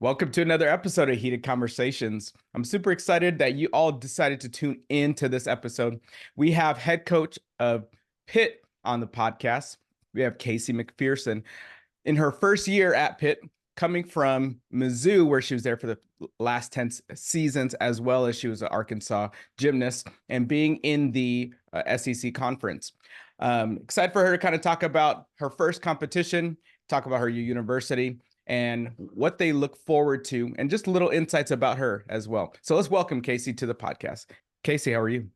Welcome to another episode of Heated Conversations. I'm super excited that you all decided to tune into this episode. We have head coach of PITT on the podcast. We have Casey McPherson. In her first year at PITT, coming from Mizzou, where she was there for the last 10 seasons, as well as she was an Arkansas gymnast, and being in the SEC conference. Excited for her to kind of talk about her first competition, talk about her university, and what they look forward to, and just little insights about her as well. So let's welcome Casey to the podcast. Casey, how are you?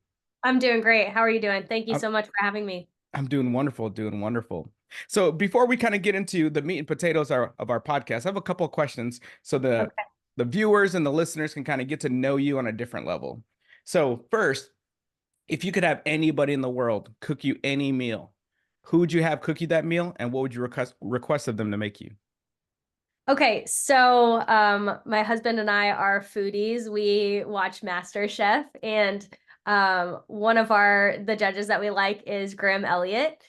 I'm doing great. How are you doing? Thank you I'm, so much for having me. I'm doing wonderful, doing wonderful. So before we kind of get into the meat and potatoes of our podcast, I have a couple of questions so Okay. the viewers and the listeners can kind of get to know you on a different level. So first, if you could have anybody in the world cook you any meal, who would you have cook you that meal, and what would you request of them to make you? Okay, so my husband and I are foodies. We watch MasterChef, and one of the judges that we like is Graham Elliott.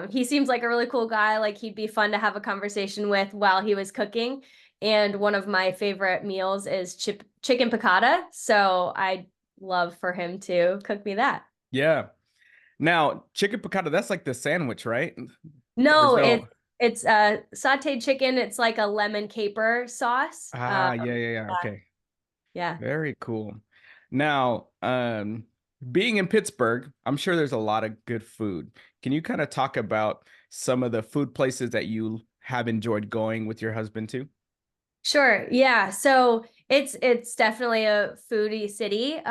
He seems like a really cool guy. Like he'd be fun to have a conversation with while he was cooking. And one of my favorite meals is chicken piccata. So I'd love for him to cook me that. Yeah. Now, chicken piccata, that's like the sandwich, right? There's No, no. it's sauteed chicken. It's like a lemon caper sauce. Yeah. Okay. Yeah. Very cool. Now, being in Pittsburgh, I'm sure there's a lot of good food. Can you kind of talk about some of the food places that you have enjoyed going with your husband to? Sure. Yeah. So it's definitely a foodie city.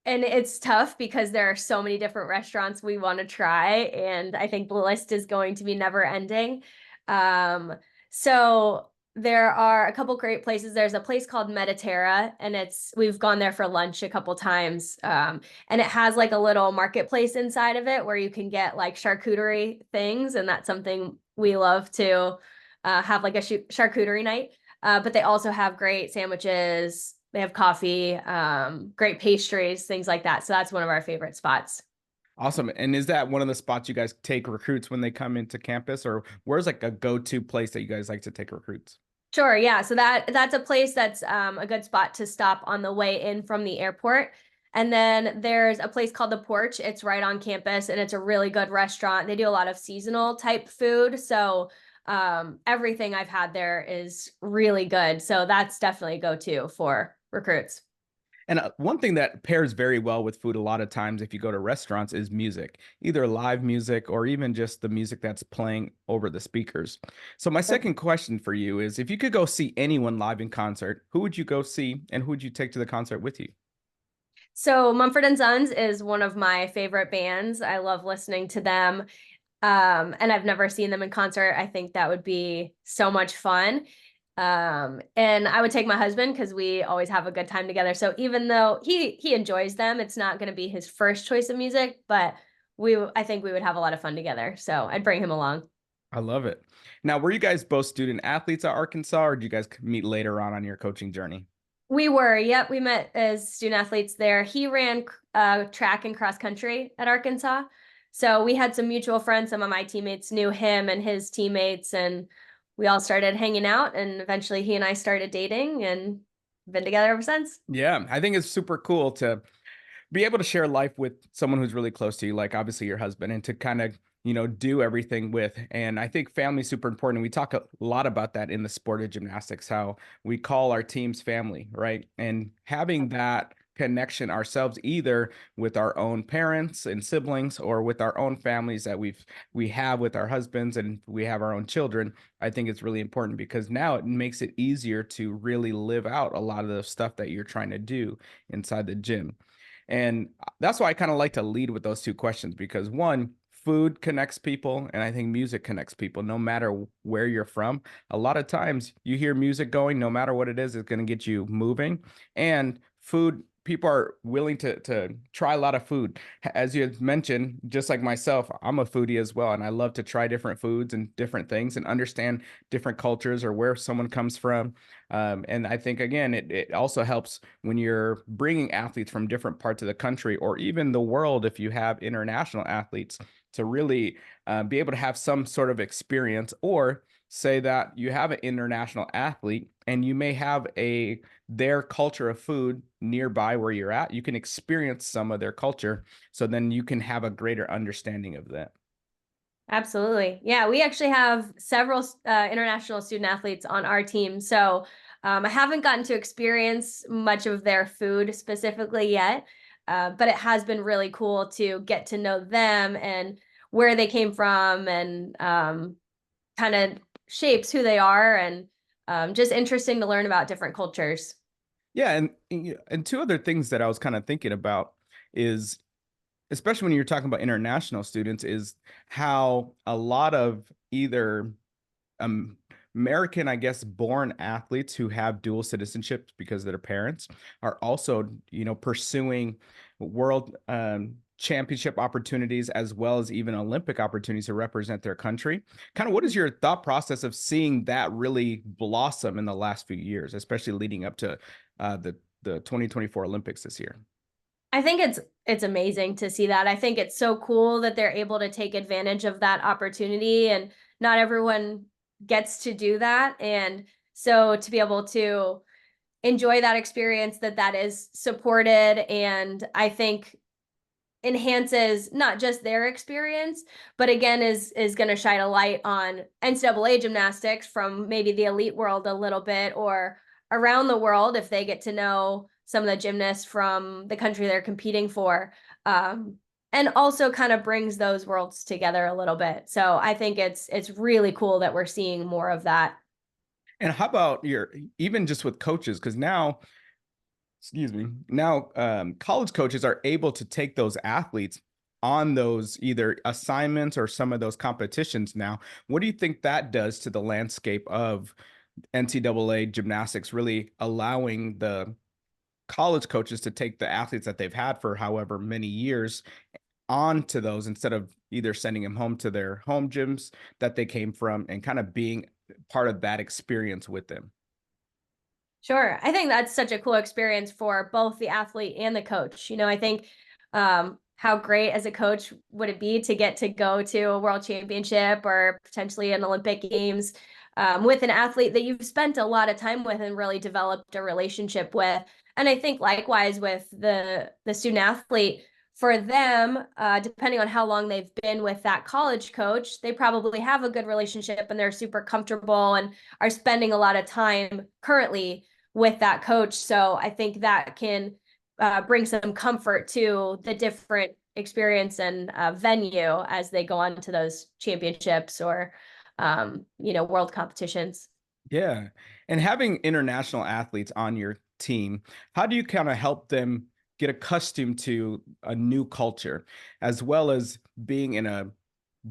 And it's tough because there are so many different restaurants we want to try, and I think the list is going to be never ending. Um, so there are a couple great places. There's a place called Mediterra, and we've gone there for lunch a couple times. And it has like a little marketplace inside of it where you can get like charcuterie things, and that's something we love to have like a charcuterie night. But they also have great sandwiches. They have coffee, great pastries, things like that. So that's one of our favorite spots. Awesome. And is that one of the spots you guys take recruits when they come into campus, or where's like a go-to place that you guys like to take recruits? Sure, yeah. So that's a place that's a good spot to stop on the way in from the airport. And then there's a place called The Porch. It's right on campus, and it's a really good restaurant. They do a lot of seasonal type food. So everything I've had there is really good. So that's definitely a go-to for recruits. And one thing that pairs very well with food a lot of times if you go to restaurants is music, either live music or even just the music that's playing over the speakers. So my second question for you is, if you could go see anyone live in concert, who would you go see and who would you take to the concert with you? So Mumford and Sons is one of my favorite bands. I love listening to them. And I've never seen them in concert. I think that would be so much fun. And I would take my husband because we always have a good time together. So even though he enjoys them, it's not going to be his first choice of music, but I think we would have a lot of fun together. So I'd bring him along. I love it. Now, were you guys both student athletes at Arkansas, or did you guys meet later on your coaching journey? We were, yep, we met as student athletes there. He ran track and cross country at Arkansas. So we had some mutual friends. Some of my teammates knew him and his teammates, and we all started hanging out. And eventually he and I started dating and been together ever since. Yeah, I think it's super cool to be able to share life with someone who's really close to you, like obviously your husband, and to kind of, do everything with. And I think family's super important. We talk a lot about that in the sport of gymnastics, how we call our teams family, right? And having that connection ourselves, either with our own parents and siblings or with our own families that we have with our husbands and we have our own children, I think it's really important because now it makes it easier to really live out a lot of the stuff that you're trying to do inside the gym. And that's why I kind of like to lead with those two questions, because one, food connects people, and I think music connects people no matter where you're from. A lot of times you hear music going, no matter what it is, it's going to get you moving. And food, people are willing to try a lot of food. As you had mentioned, just like myself, I'm a foodie as well, and I love to try different foods and different things and understand different cultures or where someone comes from. And I think, again, it also helps when you're bringing athletes from different parts of the country or even the world, if you have international athletes, to really be able to have some sort of experience or say that you have an international athlete and you may have their culture of food nearby where you're at. You can experience some of their culture, so then you can have a greater understanding of that. Absolutely. Yeah, we actually have several international student athletes on our team. So I haven't gotten to experience much of their food specifically yet, but it has been really cool to get to know them and where they came from, and kind of shapes who they are, and just interesting to learn about different cultures. Yeah, and two other things that I was kind of thinking about is, especially when you're talking about international students, is how a lot of either um, American, I guess, born athletes who have dual citizenship because of their parents are also, pursuing world championship opportunities as well as even Olympic opportunities to represent their country. Kind of what is your thought process of seeing that really blossom in the last few years, especially leading up to the 2024 Olympics this year? I think it's amazing to see that. I think it's so cool that they're able to take advantage of that opportunity, and not everyone gets to do that. And so to be able to enjoy that experience, that is supported, and I think enhances not just their experience, but again is going to shine a light on NCAA gymnastics from maybe the elite world a little bit, or around the world if they get to know some of the gymnasts from the country they're competing for. And also kind of brings those worlds together a little bit. So I think it's really cool that we're seeing more of that. And how about your even just with coaches? Because now, excuse me, now college coaches are able to take those athletes on those either assignments or some of those competitions now. What do you think that does to the landscape of NCAA gymnastics, really allowing the college coaches to take the athletes that they've had for however many years on to those instead of either sending them home to their home gyms that they came from and kind of being part of that experience with them? Sure. I think that's such a cool experience for both the athlete and the coach. I think how great as a coach would it be to get to go to a world championship or potentially an Olympic Games with an athlete that you've spent a lot of time with and really developed a relationship with. And I think likewise with the student athlete, for them, depending on how long they've been with that college coach, they probably have a good relationship and they're super comfortable and are spending a lot of time currently with that coach. So I think that can bring some comfort to the different experience and venue as they go on to those championships or, world competitions. Yeah. And having international athletes on your team, how do you kind of help them get accustomed to a new culture as well as being in a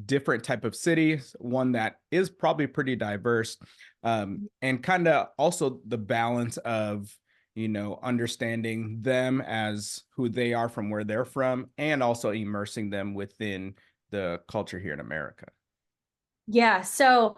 different type of city, one that is probably pretty diverse, and kind of also the balance of, understanding them as who they are from where they're from, and also immersing them within the culture here in America? Yeah. So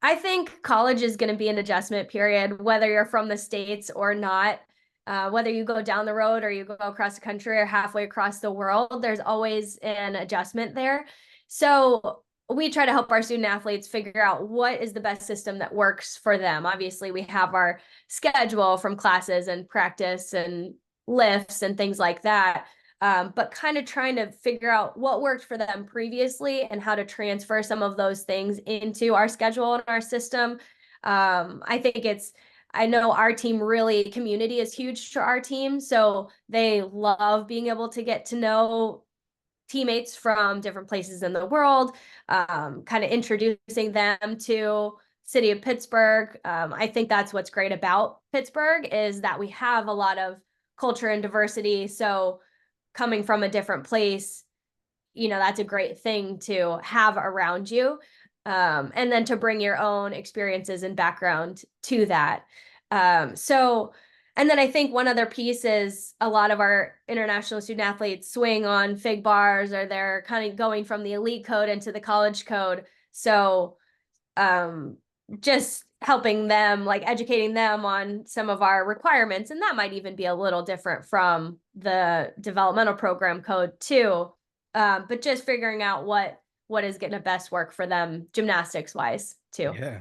I think college is going to be an adjustment period, whether you're from the States or not. Whether you go down the road or you go across the country or halfway across the world, there's always an adjustment there. So we try to help our student athletes figure out what is the best system that works for them. Obviously, we have our schedule from classes and practice and lifts and things like that. But kind of trying to figure out what worked for them previously and how to transfer some of those things into our schedule and our system. I think I know our team really, community is huge to our team. So they love being able to get to know teammates from different places in the world, kind of introducing them to city of Pittsburgh. I think that's what's great about Pittsburgh is that we have a lot of culture and diversity. So coming from a different place, that's a great thing to have around you. And then to bring your own experiences and background to that. So, and then I think one other piece is a lot of our international student athletes swing on fig bars, or they're kind of going from the elite code into the college code. So, um, just helping them, like educating them on some of our requirements. And that might even be a little different from the developmental program code too. But just figuring out what is going to best work for them gymnastics wise too. Yeah.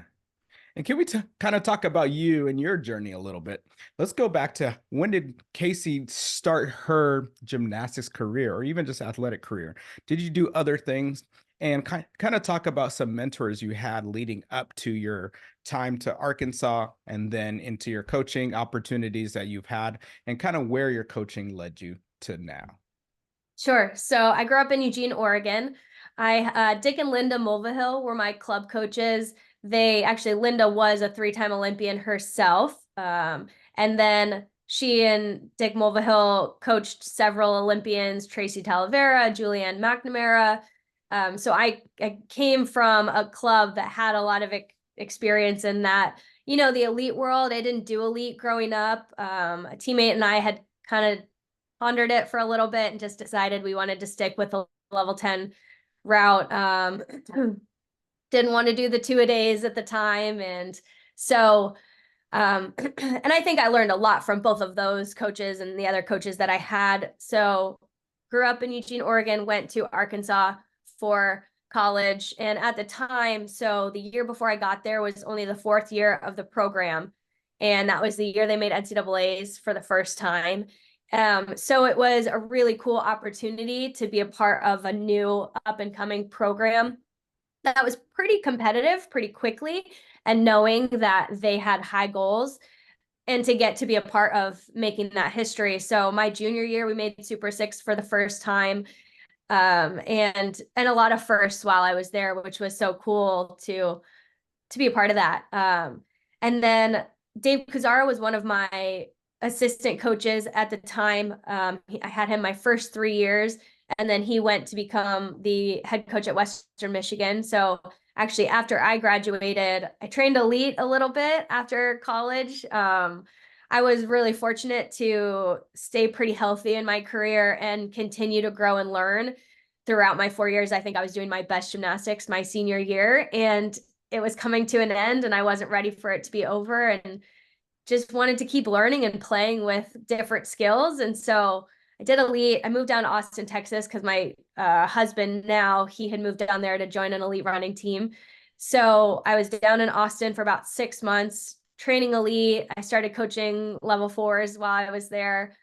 And can we kind of talk about you and your journey a little bit? Let's go back to, when did Casey start her gymnastics career or even just athletic career? Did you do other things? And kind of talk about some mentors you had leading up to your time to Arkansas and then into your coaching opportunities that you've had, and kind of where your coaching led you to now. Sure. So I grew up in Eugene, Oregon. Dick and Linda Mulvihill were my club coaches. Linda was a three-time Olympian herself. And then she and Dick Mulvihill coached several Olympians, Tracy Talavera, Julianne McNamara. So I came from a club that had a lot of experience in that, the elite world. I didn't do elite growing up. A teammate and I had kind of pondered it for a little bit and just decided we wanted to stick with the level 10 route. Didn't want to do the 2-a-days at the time. And so, and I think I learned a lot from both of those coaches and the other coaches that I had. So grew up in Eugene, Oregon, went to Arkansas for college. And at the time, so the year before I got there was only the 4th year of the program. And that was the year they made NCAAs for the first time. So it was a really cool opportunity to be a part of a new up and coming program that was pretty competitive pretty quickly, and knowing that they had high goals and to get to be a part of making that history. So my junior year, we made Super Six for the first time. And a lot of firsts while I was there, which was so cool to be a part of that. And then Dave Kuzara was one of my assistant coaches at the time. I had him my first 3 years, and then he went to become the head coach at Western Michigan. So actually, after I graduated, I trained elite a little bit after college. I was really fortunate to stay pretty healthy in my career and continue to grow and learn throughout my 4 years. I think I was doing my best gymnastics my senior year, and it was coming to an end, and I wasn't ready for it to be over, and just wanted to keep learning and playing with different skills. And so I did elite. I moved down to Austin, Texas, because my husband now, he had moved down there to join an elite running team. So I was down in Austin for about 6 months, training elite. I started coaching level 4s while I was there.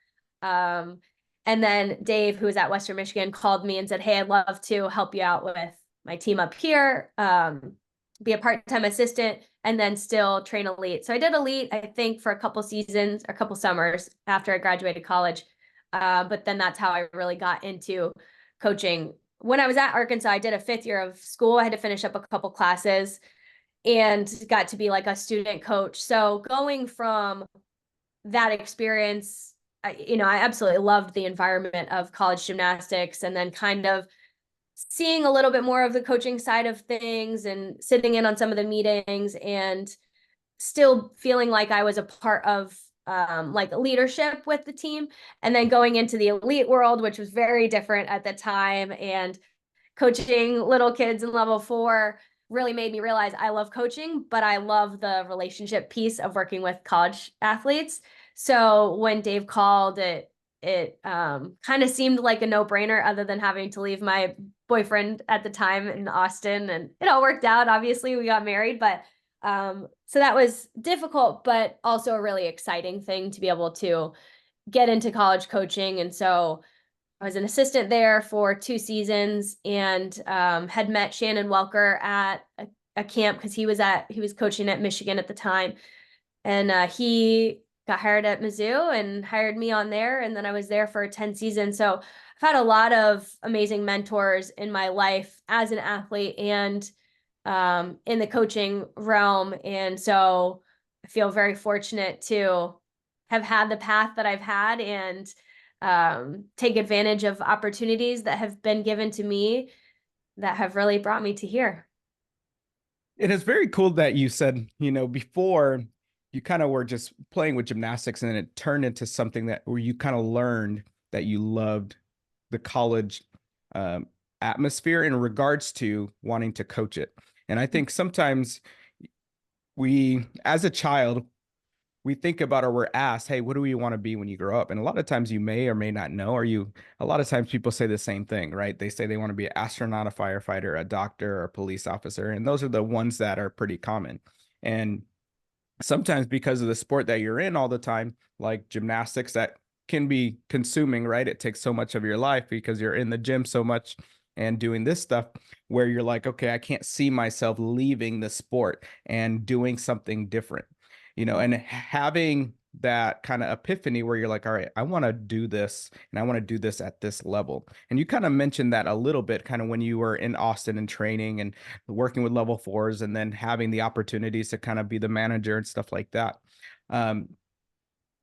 And then Dave, who was at Western Michigan, called me and said, "Hey, I'd love to help you out with my team up here, be a part-time assistant, and then still train elite." So I did elite, I think, for a couple seasons, a couple summers after I graduated college. But then that's how I really got into coaching. When I was at Arkansas, I did a 5th year of school. I had to finish up a couple classes and got to be like a student coach. So going from that experience, I absolutely loved the environment of college gymnastics, and then kind of seeing a little bit more of the coaching side of things and sitting in on some of the meetings, and still feeling like I was a part of like leadership with the team, and then going into the elite world, which was very different at the time, and coaching little kids in level 4 really made me realize I love coaching, but I love the relationship piece of working with college athletes. So when Dave called, it kind of seemed like a no-brainer, other than having to leave my boyfriend at the time in Austin, and it all worked out. Obviously, we got married, but so that was difficult, but also a really exciting thing to be able to get into college coaching. And so I was an assistant there for 2 seasons, and had met Shannon Welker at a camp, because he was coaching at Michigan at the time, and he got hired at Mizzou and hired me on there, and then I was there for 10 seasons. So I've had a lot of amazing mentors in my life as an athlete and in the coaching realm, and so I feel very fortunate to have had the path that I've had, and take advantage of opportunities that have been given to me that have really brought me to here. It is very cool that you said, before you kind of were just playing with gymnastics and then it turned into something that where you kind of learned that you loved the college um, atmosphere in regards to wanting to coach it. And I think sometimes as a child, we think about, or we're asked, "Hey, what do you want to be when you grow up?" And a lot of times you may or may not know, a lot of times people say the same thing, right? They say they want to be an astronaut, a firefighter, a doctor, or a police officer. And those are the ones that are pretty common. And sometimes because of the sport that you're in all the time, like gymnastics, that can be consuming, right? It takes so much of your life because you're in the gym so much and doing this stuff where you're like, okay, I can't see myself leaving the sport and doing something different, and having that kind of epiphany where you're like, all right, I want to do this and I want to do this at this level. And you kind of mentioned that a little bit kind of when you were in Austin and training and working with level fours and then having the opportunities to kind of be the manager and stuff like that. Um,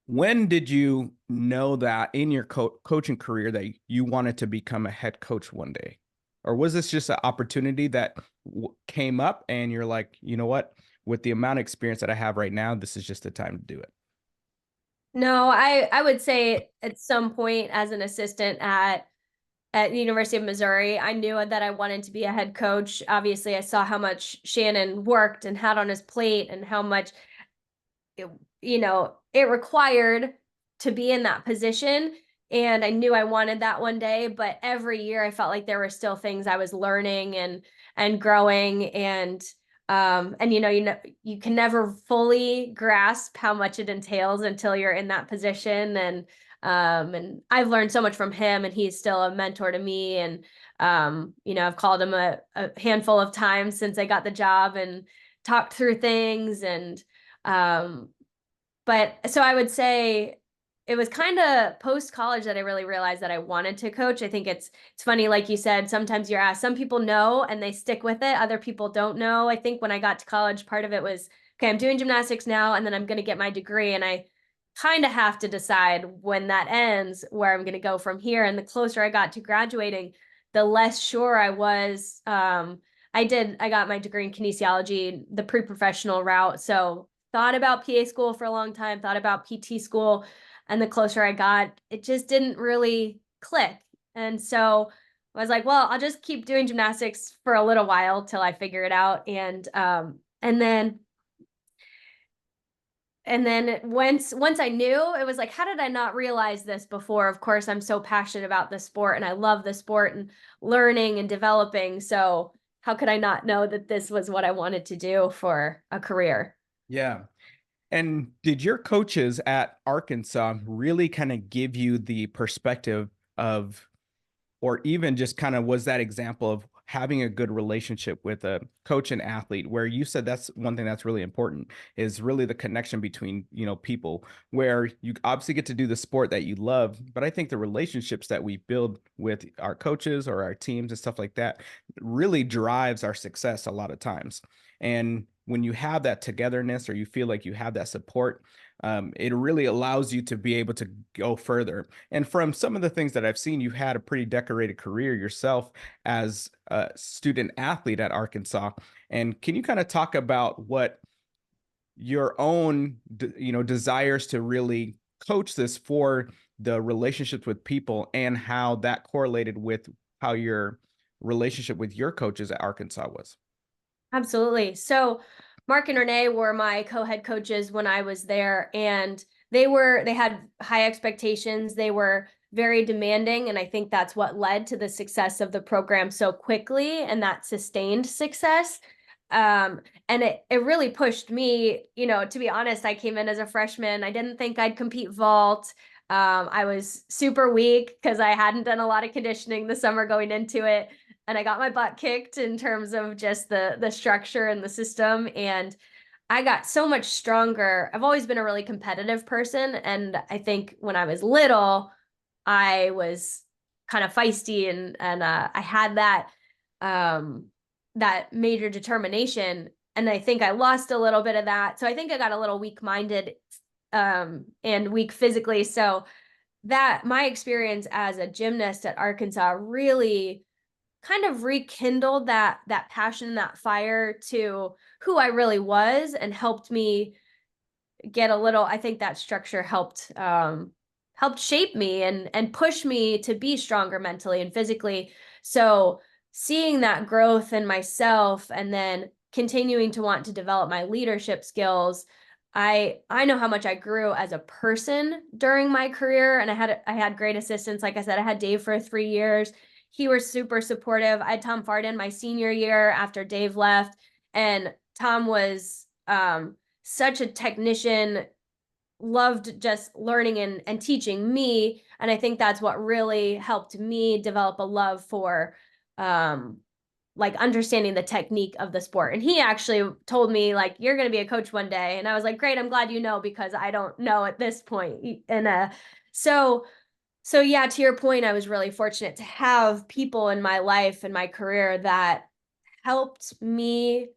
when did you know that in your coaching career that you wanted to become a head coach one day? Or was this just an opportunity that came up and you're like, you know what? With the amount of experience that I have right now, this is just the time to do it. No, I would say at some point as an assistant at the University of Missouri, I knew that I wanted to be a head coach. Obviously, I saw how much Shannon worked and had on his plate and how much it, it required to be in that position. And I knew I wanted that one day, but every year I felt like there were still things I was learning and growing and you can never fully grasp how much it entails until you're in that position and I've learned so much from him and he's still a mentor to me and I've called him a handful of times since I got the job and talked through things and um but so I would say it was kind of post college that I really realized that I wanted to coach. I think it's funny, like you said, sometimes you're asked, some people know and they stick with it, other people don't know. I think when I got to college, part of it was, okay, I'm doing gymnastics now, and then I'm going to get my degree. And I kind of have to decide when that ends where I'm going to go from here. And the closer I got to graduating, the less sure I was. I got my degree in kinesiology, the pre-professional route. So thought about PA school for a long time, thought about PT school. And the closer I got, it just didn't really click. And so I was like, well, I'll just keep doing gymnastics for a little while till I figure it out. And then once I knew, it was like, how did I not realize this before? Of course, I'm so passionate about the sport and I love the sport and learning and developing. So how could I not know that this was what I wanted to do for a career? Yeah. And did your coaches at Arkansas really kind of give you the perspective of, or even just kind of was that example of having a good relationship with a coach and athlete, where you said that's one thing that's really important is really the connection between, people, where you obviously get to do the sport that you love, but I think the relationships that we build with our coaches or our teams and stuff like that really drives our success a lot of times. And when you have that togetherness or you feel like you have that support, it really allows you to be able to go further. And from some of the things that I've seen, you've had a pretty decorated career yourself as a student athlete at Arkansas. And can you kind of talk about what your own, desires to really coach this for the relationships with people and how that correlated with how your relationship with your coaches at Arkansas was? Absolutely. So Mark and Renee were my co-head coaches when I was there, and they had high expectations. They were very demanding, and I think that's what led to the success of the program so quickly and that sustained success. And it really pushed me, to be honest, I came in as a freshman. I didn't think I'd compete vault. I was super weak because I hadn't done a lot of conditioning the summer going into it and I got my butt kicked in terms of just the structure and the system. And I got so much stronger. I've always been a really competitive person. And I think when I was little, I was kind of feisty and I had um, that major determination. And I think I lost a little bit of that. So I think I got a little weak-minded and weak physically. So that my experience as a gymnast at Arkansas really kind of rekindled that passion, that fire to who I really was and helped me get a little. I think that structure helped shape me and push me to be stronger mentally and physically. So seeing that growth in myself and then continuing to want to develop my leadership skills, I know how much I grew as a person during my career, and I had great assistants. Like I said, I had Dave for 3 years. He was super supportive. I had Tom Farden my senior year after Dave left, and Tom was such a technician, loved just learning and teaching me. And I think that's what really helped me develop a love for like understanding the technique of the sport. And he actually told me like, you're going to be a coach one day. And I was like, great, I'm glad you know, because I don't know at this point. And so so yeah, to your point, I was really fortunate to have people in my life and my career that helped me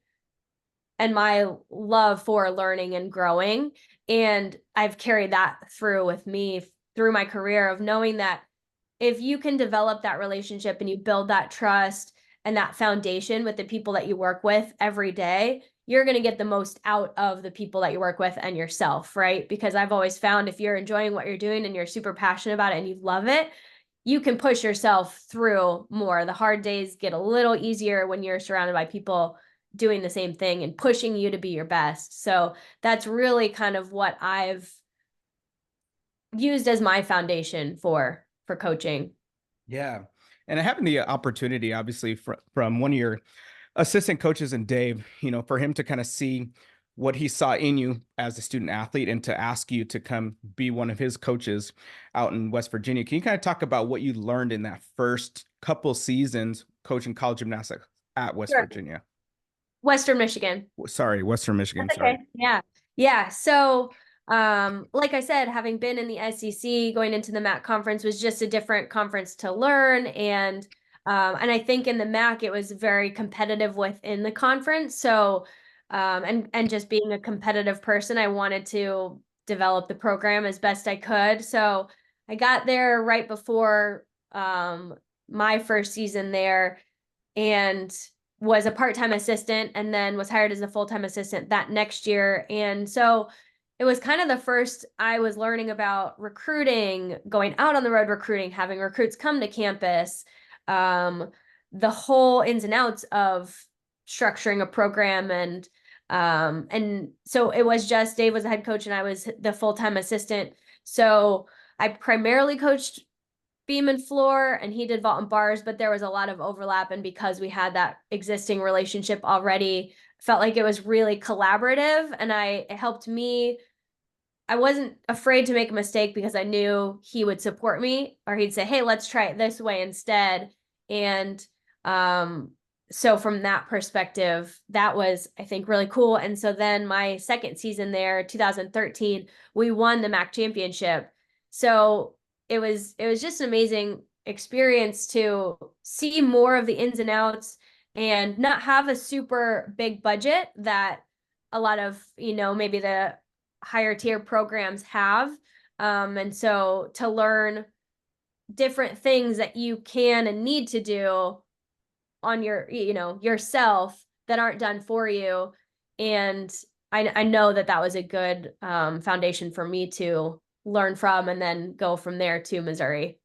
and my love for learning and growing. And I've carried that through with me through my career of knowing that if you can develop that relationship and you build that trust and that foundation with the people that you work with every day, you're going to get the most out of the people that you work with and yourself, right? Because I've always found if you're enjoying what you're doing and you're super passionate about it and you love it, you can push yourself through more. The hard days get a little easier when you're surrounded by people doing the same thing and pushing you to be your best. So that's really kind of what I've used as my foundation for coaching. Yeah. And having the opportunity, obviously, from one of your assistant coaches and Dave, for him to kind of see what he saw in you as a student athlete and to ask you to come be one of his coaches out in West Virginia. Can you kind of talk about what you learned in that first couple seasons coaching college gymnastics at West Sure. Virginia? Western Michigan. Sorry, Western Michigan. That's Sorry. okay. Yeah. Yeah. So, like I said, having been in the SEC, going into the MAC conference was just a different conference to learn. And I think in the MAC, it was very competitive within the conference. So, and just being a competitive person, I wanted to develop the program as best I could. So I got there right before, my first season there, and was a part-time assistant and then was hired as a full-time assistant that next year. And so it was kind of the first I was learning about recruiting, going out on the road recruiting, having recruits come to campus, um, the whole ins and outs of structuring a program. And so it was just Dave was the head coach and I was the full-time assistant. So I primarily coached beam and floor and he did vault and bars, but there was a lot of overlap. And because we had that existing relationship already, felt like it was really collaborative. And it helped me. I wasn't afraid to make a mistake because I knew he would support me, or he'd say, hey, let's try it this way instead. And so from that perspective, that was, I think, really cool. And so then my second season there, 2013, we won the MAC championship. So it was just an amazing experience to see more of the ins and outs and not have a super big budget that a lot of, maybe the higher tier programs have. And so to learn different things that you can and need to do on yourself that aren't done for you. And I know that was a good foundation for me to learn from and then go from there to Missouri.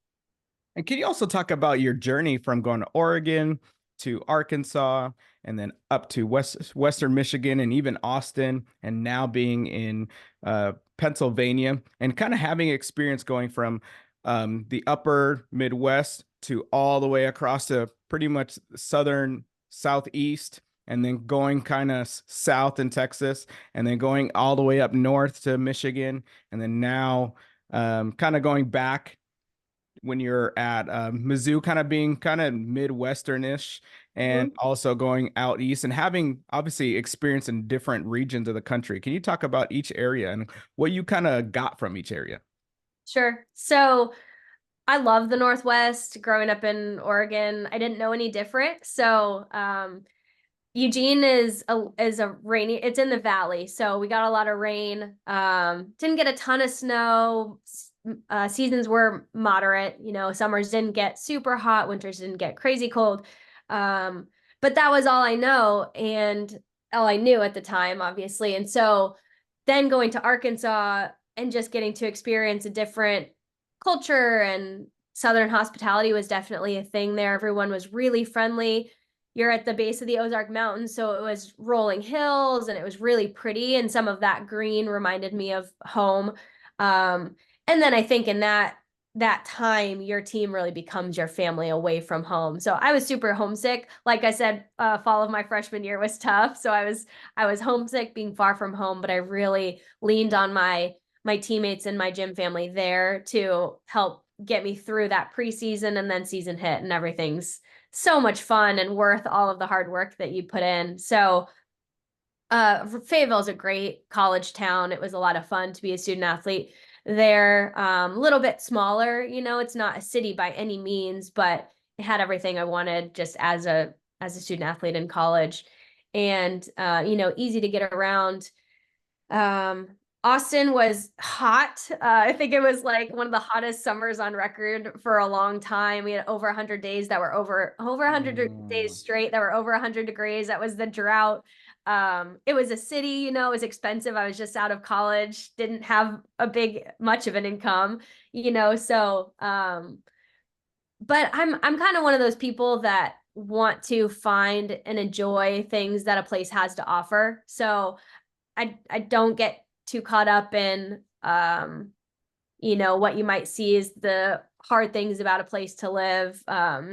And can you also talk about your journey from going to Oregon to Arkansas and then up to Western Michigan and even Austin and now being in Pennsylvania and kind of having experience going from the upper Midwest to all the way across to pretty much southern southeast and then going kind of south in Texas and then going all the way up north to Michigan and then now kind of going back when you're at Mizzou, kind of being kind of Midwesternish and Mhm. also going out east and having obviously experience in different regions of the country. Can you talk about each area and what you kind of got from each area? Sure. So I love the Northwest. Growing up in Oregon, I didn't know any different. So Eugene is a rainy, it's in the valley, so we got a lot of rain. Didn't get a ton of snow. Seasons were moderate, summers didn't get super hot, winters didn't get crazy cold. But that was all I know and all I knew at the time, obviously. And so then going to Arkansas and just getting to experience a different culture, and Southern hospitality was definitely a thing there. Everyone was really friendly. You're at the base of the Ozark Mountains, so it was rolling hills and it was really pretty. And some of that green reminded me of home. And then I think in that that time, your team really becomes your family away from home. So I was super homesick. Like I said, fall of my freshman year was tough. So I was homesick being far from home, but I really leaned on my teammates and my gym family there to help get me through that preseason, and then season hit, and everything's so much fun and worth all of the hard work that you put in. So Fayetteville is a great college town. It was a lot of fun to be a student athlete there. A little bit smaller, it's not a city by any means, but it had everything I wanted just as a student athlete in college. And easy to get around. Um, Austin was hot. I think it was like one of the hottest summers on record for a long time. We had over 100 days that were over 100 days Mm, straight that were over 100 degrees. That was the drought. It was a city, it was expensive. I was just out of college, didn't have much of an income, so but I'm kind of one of those people that want to find and enjoy things that a place has to offer. So I don't get too caught up in what you might see is the hard things about a place to live.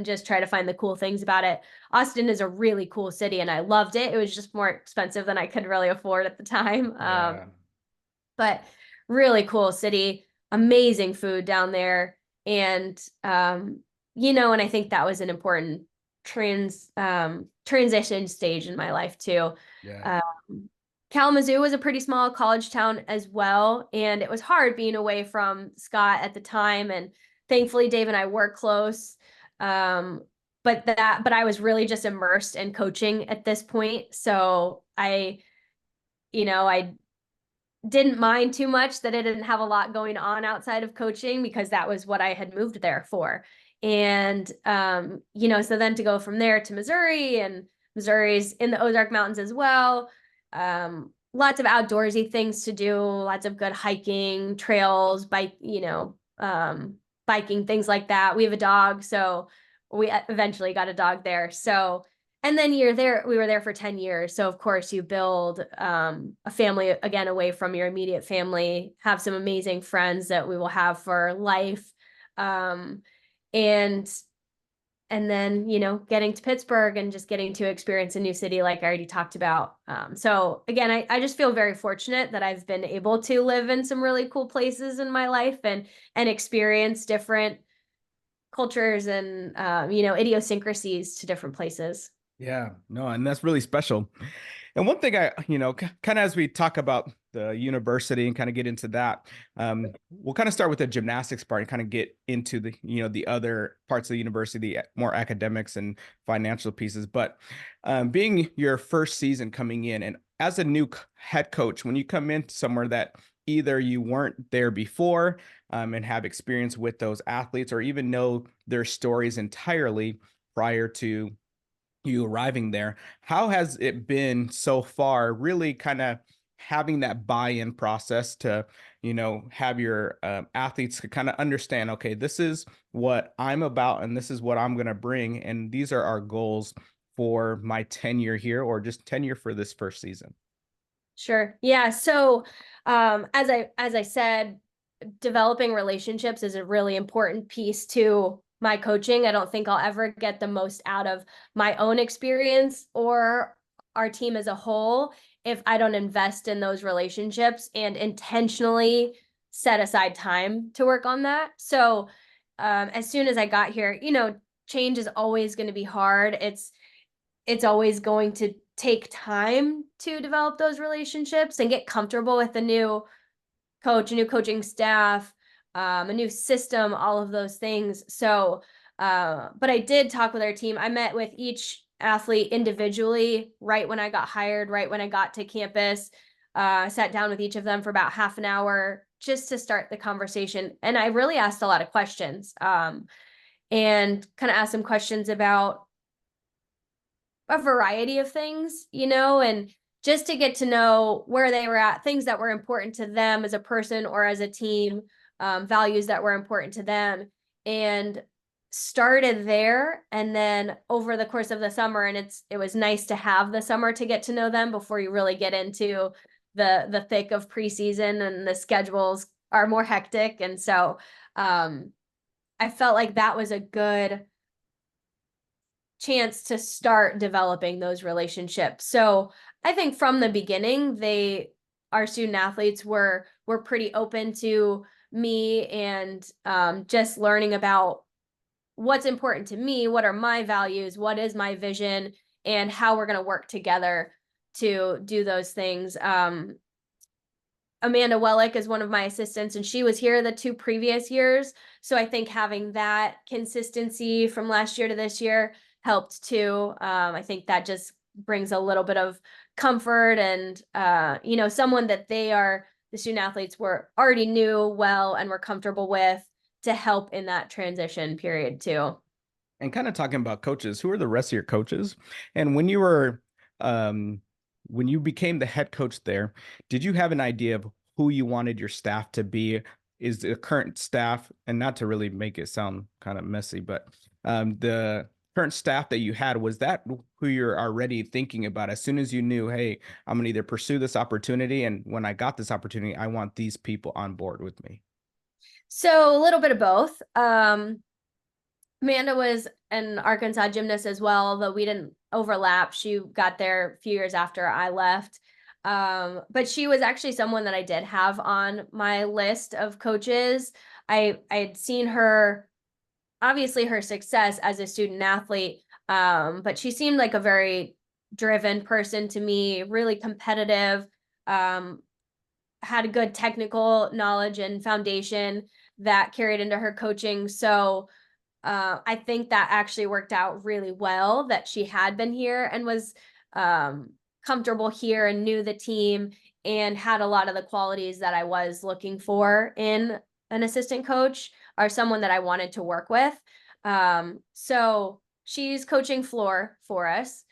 Just try to find the cool things about it. Austin is a really cool city and I loved it. It was just more expensive than I could really afford at the time. yeah. But really cool city, amazing food down there. And and I think that was an important transition stage in my life too. Yeah. Um, Kalamazoo was a pretty small college town as well, and it was hard being away from Scott at the time. And thankfully, Dave and I were close. Um, but I was really just immersed in coaching at this point. So I didn't mind too much that I didn't have a lot going on outside of coaching because that was what I had moved there for. And so then to go from there to Missouri, and Missouri's in the Ozark Mountains as well. Lots of outdoorsy things to do, lots of good hiking, trails, biking, things like that. We have a dog, so we eventually got a dog there. So, and then we were there for 10 years. So of course you build a family again away from your immediate family, have some amazing friends that we will have for life. Um, and then getting to Pittsburgh and just getting to experience a new city like I already talked about. So again, I just feel very fortunate that I've been able to live in some really cool places in my life and experience different cultures and idiosyncrasies to different places. Yeah, no, and that's really special. And one thing kind of as we talk about the university and kind of get into that, we'll kind of start with the gymnastics part and kind of get into the other parts of the university, the more academics and financial pieces. But being your first season coming in and as a new head coach, when you come in somewhere that either you weren't there before and have experience with those athletes or even know their stories entirely prior to you arriving there. How has it been so far, really kind of having that buy-in process to, have your athletes to kind of understand, okay, this is what I'm about and this is what I'm going to bring. And these are our goals for my tenure here or just tenure for this first season. Sure. Yeah. So, as I said, developing relationships is a really important piece to my coaching. I don't think I'll ever get the most out of my own experience or our team as a whole if I don't invest in those relationships and intentionally set aside time to work on that. So, as soon as I got here, change is always going to be hard. It's always going to take time to develop those relationships and get comfortable with a new coach, a new coaching staff, a new system, all of those things. So, but I did talk with our team. I met with each athlete individually right when I got hired, right when I got to campus. Sat down with each of them for about half an hour just to start the conversation. And I really asked a lot of questions and kind of asked some questions about a variety of things, and just to get to know where they were at, things that were important to them as a person or as a team, values that were important to them, and started there. And then over the course of the summer, and it was nice to have the summer to get to know them before you really get into the thick of preseason and the schedules are more hectic. And so I felt like that was a good chance to start developing those relationships. So I think from the beginning, our student athletes were pretty open to me and just learning about what's important to me, what are my values, what is my vision, and how we're going to work together to do those things. Amanda Wellick is one of my assistants, and she was here the 2 previous years. So I think having that consistency from last year to this year helped too. I think that just brings a little bit of comfort and, someone that the student athletes were already knew well and were comfortable with to help in that transition period too. And kind of talking about coaches, who are the rest of your coaches? And when you were, when you became the head coach there, did you have an idea of who you wanted your staff to be? Is the current staff, and not to really make it sound kind of messy, but the current staff that you had, was that who you're already thinking about as soon as you knew, hey, I'm going to either pursue this opportunity, and when I got this opportunity, I want these people on board with me? So a little bit of both. Amanda was an Arkansas gymnast as well, although we didn't overlap. She got there a few years after I left. But she was actually someone that I did have on my list of coaches. I had seen her, obviously her success as a student athlete, but she seemed like a very driven person to me, really competitive, had a good technical knowledge and foundation that carried into her coaching. So I think that actually worked out really well that she had been here and was comfortable here and knew the team and had a lot of the qualities that I was looking for in an assistant coach or someone that I wanted to work with. So she's coaching floor for us.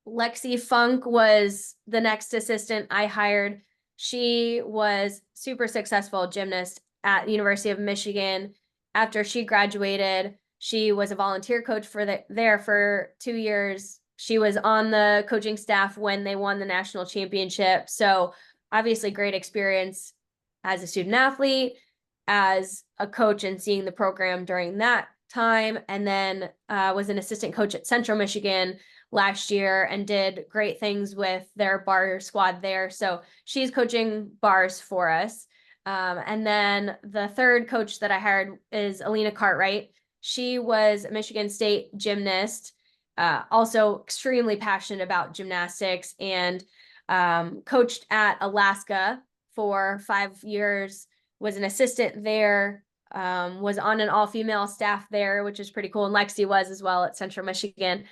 Lexi Funk was the next assistant I hired. She was super successful gymnast at the University of Michigan. After she graduated, she was a volunteer coach there for 2 years. She was on the coaching staff when they won the national championship. So obviously great experience as a student athlete, as a coach, and seeing the program during that time. And then was an assistant coach at Central Michigan last year and did great things with their bar squad there. So she's coaching bars for us. And then the third coach that I hired is Alina Cartwright. She was a Michigan State gymnast, also extremely passionate about gymnastics, and coached at Alaska for 5 years, was an assistant there, was on an all-female staff there, which is pretty cool. And Lexi was as well at Central Michigan.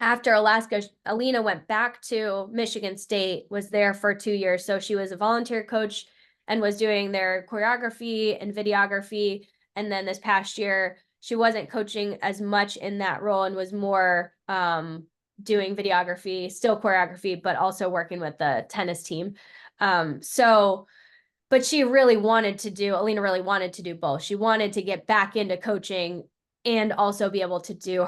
After Alaska, Alina went back to Michigan State, was there for 2 years. So she was a volunteer coach and was doing their choreography and videography. And then this past year, she wasn't coaching as much in that role and was more doing videography, still choreography, but also working with the tennis team. But Alina really wanted to do both. She wanted to get back into coaching and also be able to do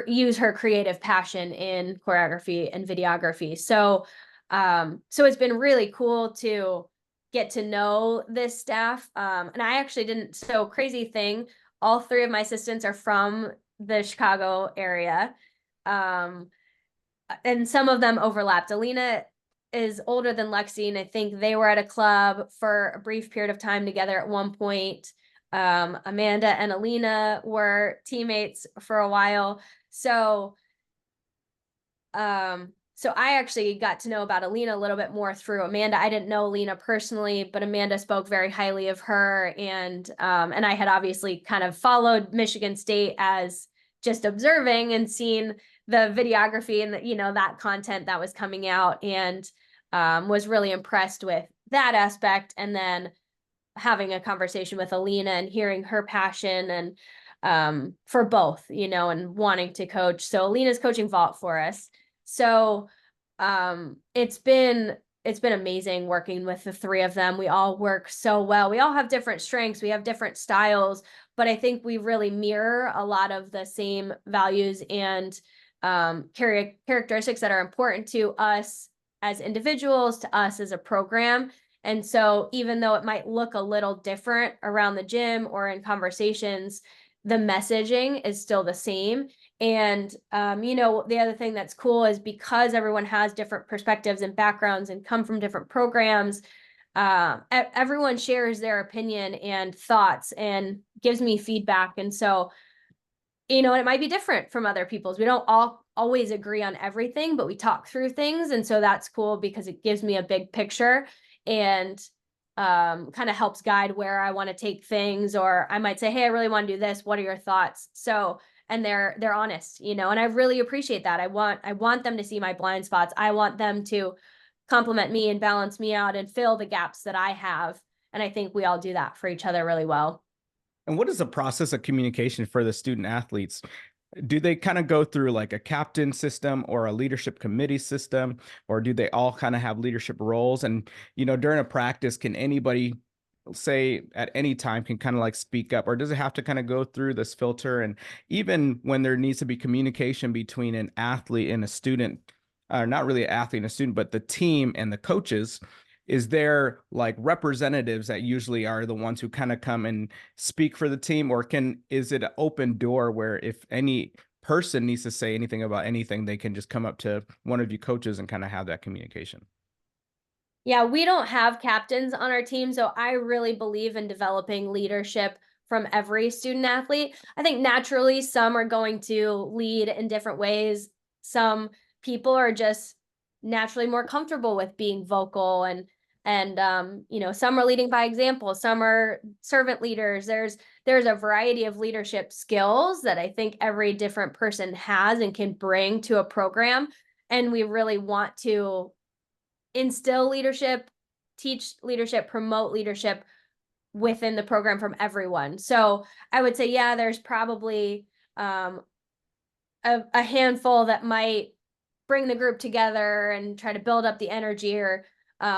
use her creative passion in choreography and videography. So it's been really cool to get to know this staff. And I actually didn't, so crazy thing, all 3 of my assistants are from the Chicago area. And some of them overlapped. Alina is older than Lexi, and I think they were at a club for a brief period of time together at one point. Amanda and Alina were teammates for a while. So I actually got to know about Alina a little bit more through Amanda. I didn't know Alina personally, but Amanda spoke very highly of her. And I had obviously kind of followed Michigan State as just observing and seeing the videography and that content that was coming out, and was really impressed with that aspect. And then having a conversation with Alina and hearing her passion and for both, and wanting to coach. So Alina's coaching vault for us. So it's been amazing working with the 3 of them. We all work so well. We all have different strengths. We have different styles, but I think we really mirror a lot of the same values and characteristics that are important to us as individuals, to us as a program. And so even though it might look a little different around the gym or in conversations, the messaging is still the same. And, the other thing that's cool is because everyone has different perspectives and backgrounds and come from different programs, everyone shares their opinion and thoughts and gives me feedback. And so, it might be different from other people's. We don't all always agree on everything, but we talk through things. And so that's cool because it gives me a big picture and kind of helps guide where I want to take things. Or I might say, hey, I really want to do this. What are your thoughts? So, and they're honest, and I really appreciate that. I want them to see my blind spots. I want them to compliment me and balance me out and fill the gaps that I have. And I think we all do that for each other really well. And what is the process of communication for the student athletes? Do they kind of go through like a captain system or a leadership committee system, or do they all kind of have leadership roles? And, during a practice, can anybody say at any time can kind of like speak up, or does it have to kind of go through this filter? And even when there needs to be communication between an athlete and a student, or not really an athlete and a student, but the team and the coaches, is there like representatives that usually are the ones who kind of come and speak for the team, or is it an open door where if any person needs to say anything about anything, they can just come up to one of you coaches and kind of have that communication? Yeah, we don't have captains on our team, so I really believe in developing leadership from every student athlete. I think naturally some are going to lead in different ways. Some people are just naturally more comfortable with being vocal and some are leading by example, some are servant leaders. There's a variety of leadership skills that I think every different person has and can bring to a program, and we really want to instill leadership, teach leadership, promote leadership within the program from everyone. So I would say, yeah, there's probably a handful that might bring the group together and try to build up the energy, or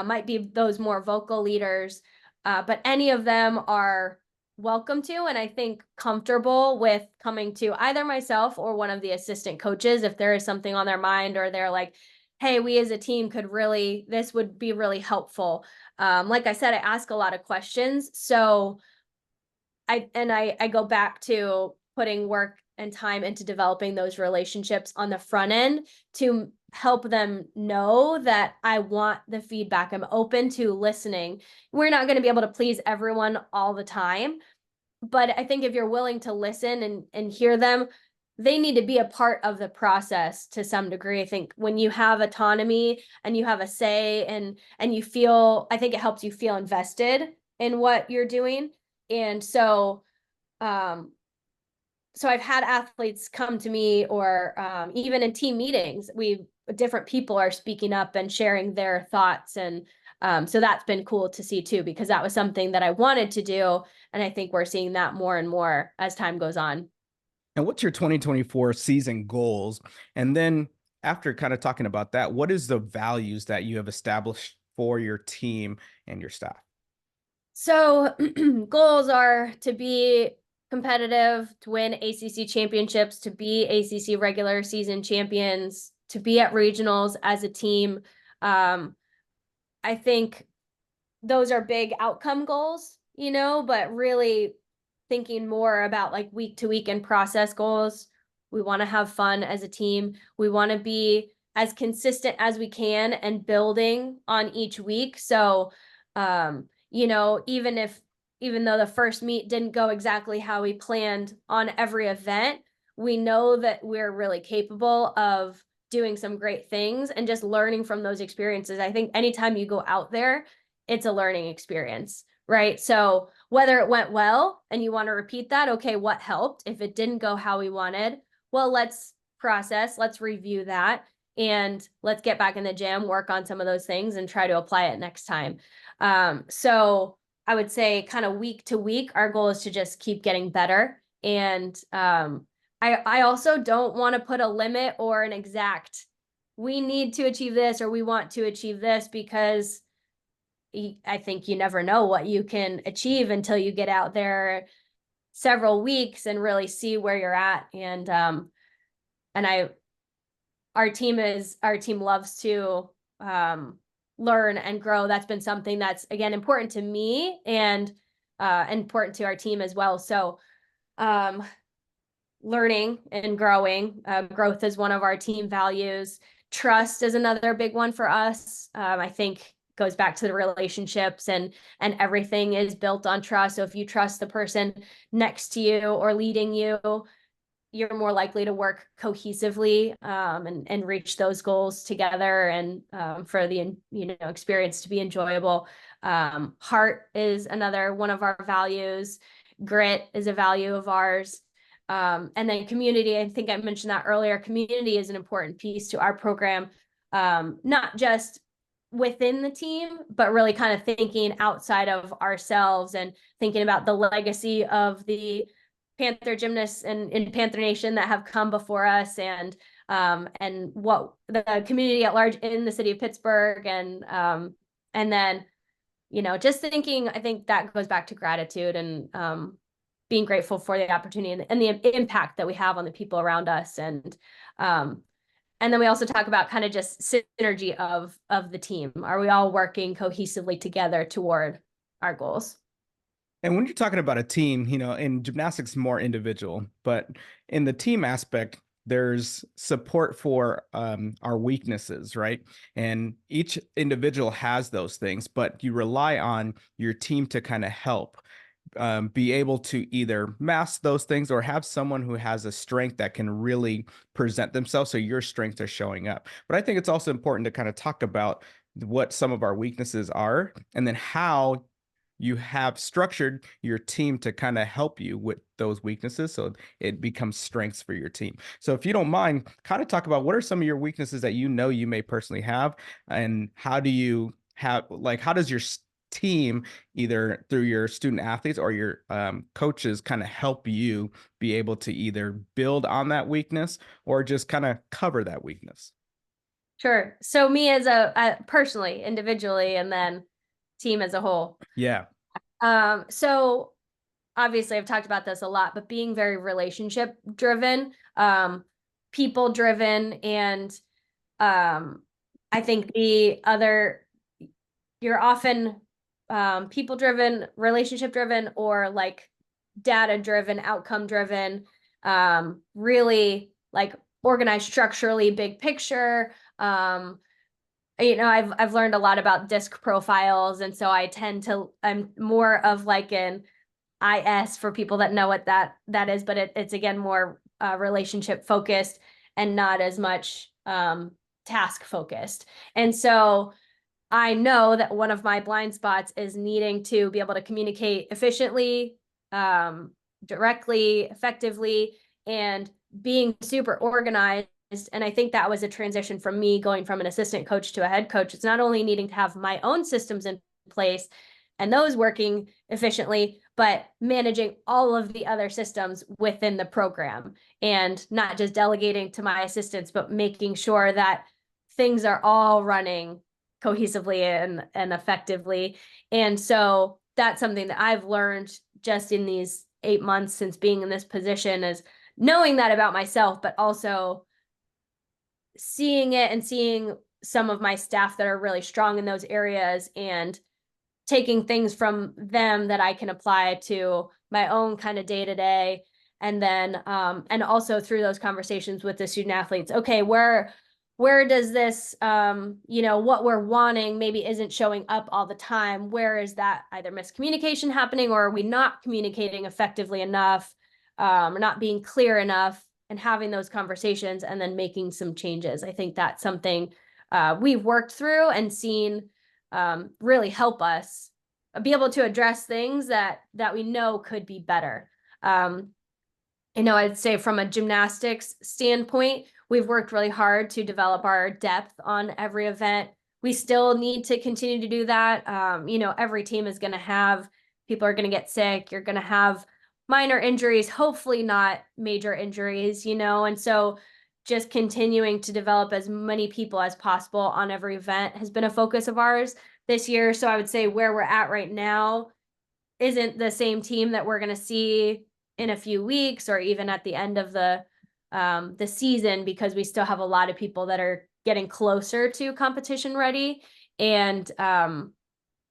might be those more vocal leaders. But any of them are welcome to, and I think comfortable with coming to either myself or one of the assistant coaches if there is something on their mind, or they're like, hey, we as a team this would be really helpful. Like I said, I ask a lot of questions. So I go back to putting work and time into developing those relationships on the front end to help them know that I want the feedback. I'm open to listening. We're not going to be able to please everyone all the time, but I think if you're willing to listen and hear them, they need to be a part of the process to some degree. I think when you have autonomy and you have a say and you feel, I think it helps you feel invested in what you're doing. And um so I've had athletes come to me, or even in team meetings, different people are speaking up and sharing their thoughts. And so that's been cool to see too, because that was something that I wanted to do. And I think we're seeing that more and more as time goes on. And what's your 2024 season goals? And then after kind of talking about that, what is the values that you have established for your team and your staff? So goals are to be competitive, to win ACC championships, to be ACC regular season champions, to be at regionals as a team. I think those are big outcome goals, but really thinking more about like week to week and process goals. We want to have fun as a team. We want to be as consistent as we can and building on each week. So, even though the first meet didn't go exactly how we planned on every event, we know that we're really capable of doing some great things and just learning from those experiences. I think anytime you go out there, it's a learning experience, right? So whether it went well and you want to repeat that, okay, what helped? If it didn't go how we wanted, well, let's let's review that, and let's get back in the gym, work on some of those things and try to apply it next time. So I would say kind of week to week, our goal is to just keep getting better. And I also don't want to put a limit or an exact, we need to achieve this or we want to achieve this, because I think you never know what you can achieve until you get out there several weeks and really see where you're at. And our team loves to learn and grow. That's been something that's, again, important to me and important to our team as well. So learning and growing. Growth is one of our team values. Trust is another big one for us. I think goes back to the relationships, and everything is built on trust. So if you trust the person next to you or leading you, you're more likely to work cohesively, and reach those goals together, and for the experience to be enjoyable. Heart is another one of our values. Grit is a value of ours. And then community, I think I mentioned that earlier. Community is an important piece to our program, not just within the team, but really kind of thinking outside of ourselves and thinking about the legacy of the Panther gymnasts and in Panther Nation that have come before us, and what the community at large in the city of Pittsburgh, and then just thinking. I think that goes back to gratitude and being grateful for the opportunity and the impact that we have on the people around us, and then we also talk about kind of just synergy of the team. Are we all working cohesively together toward our goals? And when you're talking about a team, in gymnastics, more individual, but in the team aspect, there's support for our weaknesses, right? And each individual has those things, but you rely on your team to kind of help be able to either mask those things or have someone who has a strength that can really present themselves so your strengths are showing up. But I think it's also important to kind of talk about what some of our weaknesses are and then how you have structured your team to kind of help you with those weaknesses so it becomes strengths for your team. So if you don't mind, kind of talk about what are some of your weaknesses that you may personally have, and how do you have, like, how does your team, either through your student athletes or your coaches, kind of help you be able to either build on that weakness or just kind of cover that weakness? Sure. So me as a personally, individually, and then team as a whole. Yeah. So obviously I've talked about this a lot, but being very relationship driven, people driven, and I think you're often people driven, relationship driven, or like data driven, outcome driven, really like organized structurally, big picture. I've learned a lot about disc profiles, and so I'm more of like an IS for people that know what that is, but it's again more relationship focused and not as much task focused. And so I know that one of my blind spots is needing to be able to communicate efficiently, directly, effectively, and being super organized. And I think that was a transition from me going from an assistant coach to a head coach. It's not only needing to have my own systems in place and those working efficiently, but managing all of the other systems within the program, and not just delegating to my assistants, but making sure that things are all running cohesively and effectively. And so that's something that I've learned just in these 8 months since being in this position, is knowing that about myself, but also seeing it and seeing some of my staff that are really strong in those areas, and taking things from them that I can apply to my own kind of day to day. And then, and also through those conversations with the student athletes, okay, where does this, what we're wanting maybe isn't showing up all the time. Where is that either miscommunication happening, or are we not communicating effectively enough, or not being clear enough, and having those conversations and then making some changes. I think that's something we've worked through and seen really help us be able to address things that we know could be better. I'd say from a gymnastics standpoint, we've worked really hard to develop our depth on every event. We still need to continue to do that. Every team is going to have, people are going to get sick. You're going to have minor injuries, hopefully not major injuries, and so just continuing to develop as many people as possible on every event has been a focus of ours this year. So I would say where we're at right now isn't the same team that we're going to see in a few weeks or even at the end of the season, because we still have a lot of people that are getting closer to competition ready. and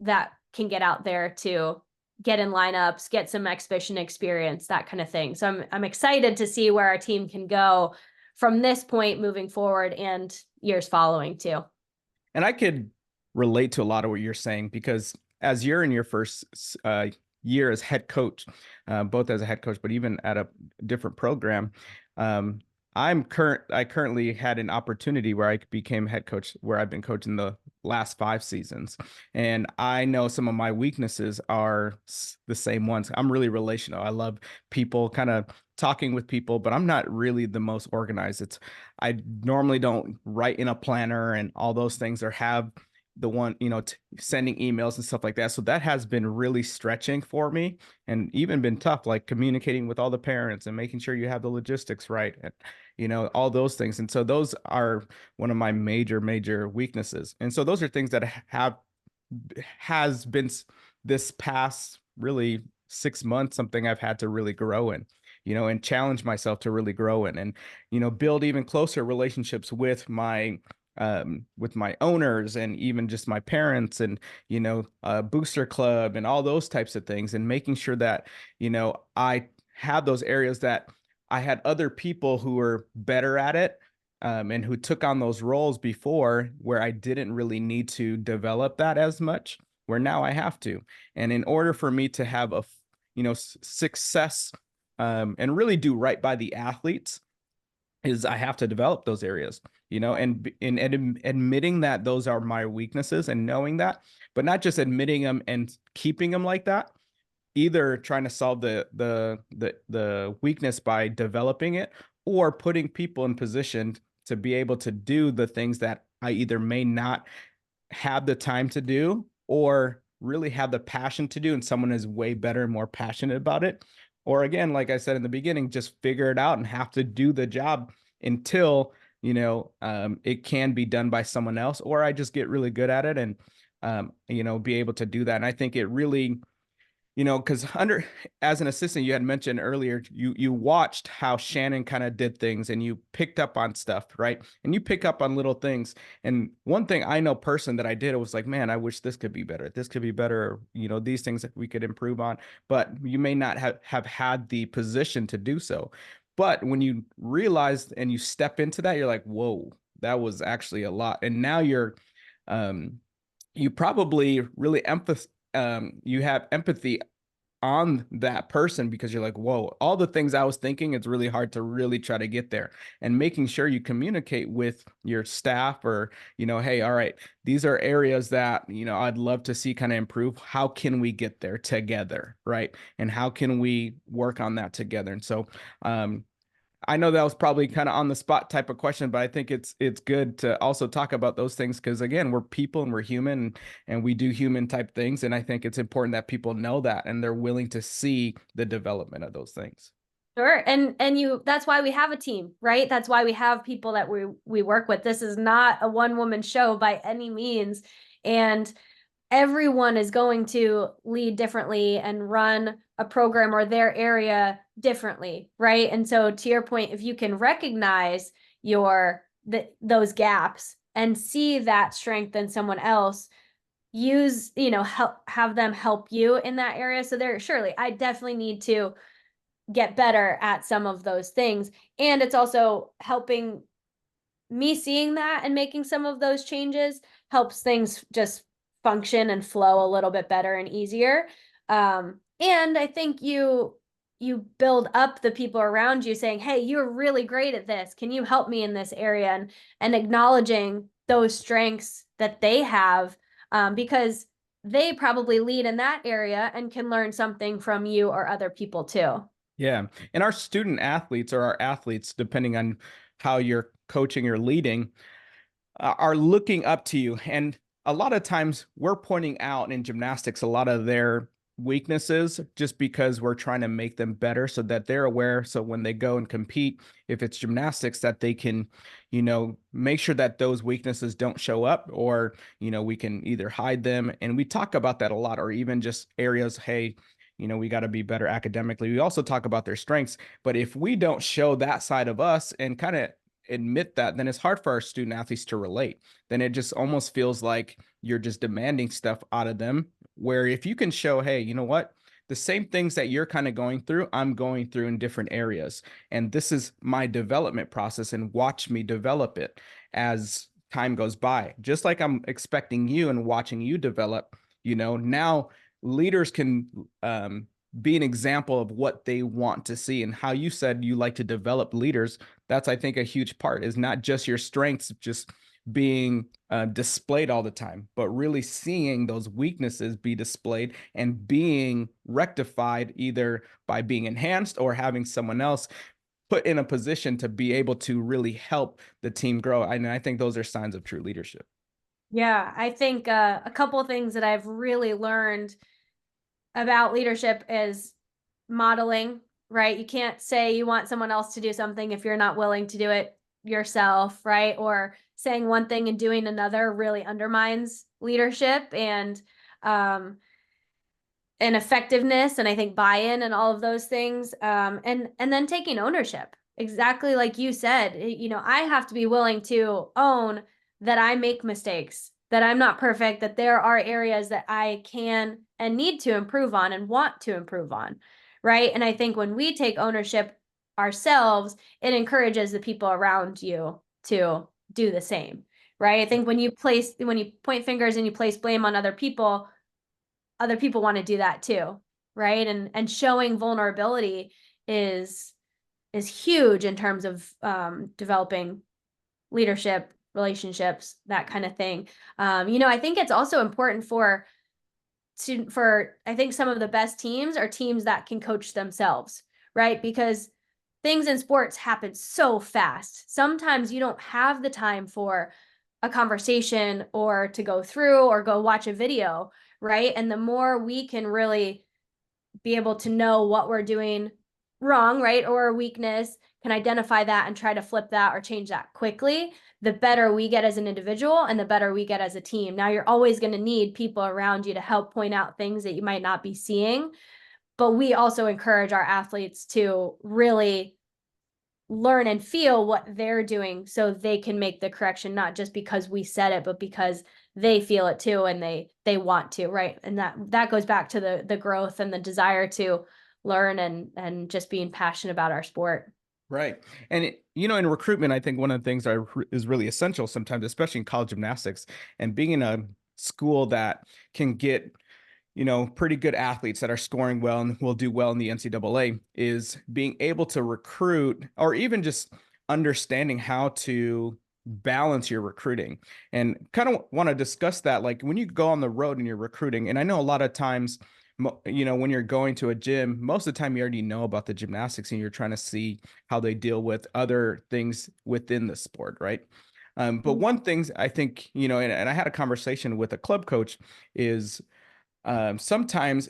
that can get out there to get in lineups, get some exhibition experience, that kind of thing. So I'm excited to see where our team can go from this point moving forward and years following too. And I could relate to a lot of what you're saying because as you're in your first year as head coach, both as a head coach, but even at a different program, um, I currently had an opportunity where I became head coach, where I've been coaching the last 5 seasons, and I know some of my weaknesses are the same ones. I'm really relational. I love people, kind of talking with people, but I'm not really the most organized. I normally don't write in a planner and all those things, or have the one, sending emails and stuff like that. So that has been really stretching for me, and even been tough, like communicating with all the parents and making sure you have the logistics right, and all those things. And so those are one of my major weaknesses. And so those are things that has been this past really 6 months, something I've had to really grow in, and challenge myself to really grow in, and build even closer relationships with my owners, and even just my parents, and booster club and all those types of things, and making sure that I have those areas that I had other people who were better at it, and who took on those roles before, where I didn't really need to develop that as much, where now I have to. And in order for me to have success, and really do right by the athletes, is I have to develop those areas, and admitting that those are my weaknesses, and knowing that, but not just admitting them and keeping them like that. Either trying to solve the weakness by developing it, or putting people in position to be able to do the things that I either may not have the time to do, or really have the passion to do, and someone is way better and more passionate about it. Or again, like I said in the beginning, just figure it out and have to do the job until it can be done by someone else, or I just get really good at it, and be able to do that. And I think it really, because as an assistant, you had mentioned earlier, you watched how Shannon kind of did things, and you picked up on stuff, right? And you pick up on little things. And one thing I know person that I did, it was like, man, I wish this could be better. This could be better. These things that we could improve on, but you may not have had the position to do so. But when you realize and you step into that, you're like, whoa, that was actually a lot. And now um, you probably really you have empathy on that person, because you're like, whoa, all the things I was thinking, it's really hard to really try to get there. And making sure you communicate with your staff, or hey, all right, these are areas that I'd love to see kind of improve. How can we get there together, right? And how can we work on that together? And so I know that was probably kind of on the spot type of question, but I think it's good to also talk about those things, because again, we're people and we're human, and we do human type things. And I think it's important that people know that, and they're willing to see the development of those things. Sure. And that's why we have a team, right? That's why we have people that we work with. This is not a one-woman show by any means. And everyone is going to lead differently and run a program or their area differently, right? And so to your point, if you can recognize those gaps and see that strength in someone else, have them help you in that area. So I definitely need to get better at some of those things. And it's also helping me seeing that and making some of those changes helps things just function and flow a little bit better and easier. And I think you build up the people around you saying, hey, you're really great at this. Can you help me in this area? And acknowledging those strengths that they have, because they probably lead in that area and can learn something from you or other people too. Yeah. And our student athletes, or our athletes, depending on how you're coaching or leading, are looking up to you. And a lot of times we're pointing out in gymnastics a lot of their weaknesses, just because we're trying to make them better, so that they're aware. So when they go and compete, if it's gymnastics, that they can, make sure that those weaknesses don't show up, or, we can either hide them. And we talk about that a lot, or even just areas, hey, we got to be better academically. We also talk about their strengths. But if we don't show that side of us, and kind of admit that, then it's hard for our student athletes to relate. Then it just almost feels like you're just demanding stuff out of them. Where if you can show, hey, you know what? The same things that you're kind of going through, I'm going through in different areas. And this is my development process, and watch me develop it as time goes by. Just like I'm expecting you and watching you develop, now leaders can be an example of what they want to see. And how you said you like to develop leaders, that's, I think, a huge part, is not just your strengths just being displayed all the time, but really seeing those weaknesses be displayed and being rectified, either by being enhanced or having someone else put in a position to be able to really help the team grow. And I think those are signs of true leadership. Yeah, I think a couple of things that I've really learned about leadership is modeling, right? You can't say you want someone else to do something if you're not willing to do it yourself, right? Or saying one thing and doing another really undermines leadership um and effectiveness, and I think buy-in and all of those things. And then taking ownership. Exactly like you said, I have to be willing to own that I make mistakes, that I'm not perfect, that there are areas that I can and need to improve on and want to improve on, right? And I think when we take ownership ourselves, it encourages the people around you to do the same, right? I think when you point fingers and you place blame on other people want to do that too, right? And showing vulnerability is huge in terms of developing leadership, relationships, that kind of thing. I think it's also important for I think some of the best teams are teams that can coach themselves, right? Because things in sports happen so fast. Sometimes you don't have the time for a conversation or to go through or go watch a video, right? And the more we can really be able to know what we're doing wrong, right? Or a weakness, can identify that and try to flip that or change that quickly, the better we get as an individual and the better we get as a team. Now, you're always going to need people around you to help point out things that you might not be seeing, but we also encourage our athletes to really learn and feel what they're doing so they can make the correction, not just because we said it, but because they feel it too and they want to, right? And that goes back to the growth and the desire to learn and just being passionate about our sport. Right. And, in recruitment, I think one of the things that is really essential sometimes, especially in college gymnastics, and being in a school that can get, pretty good athletes that are scoring well and will do well in the NCAA, is being able to recruit, or even just understanding how to balance your recruiting. And kind of want to discuss that, like when you go on the road and you're recruiting. And I know a lot of times, when you're going to a gym, most of the time you already know about the gymnastics and you're trying to see how they deal with other things within the sport, right? But one thing I think, and I had a conversation with a club coach, is sometimes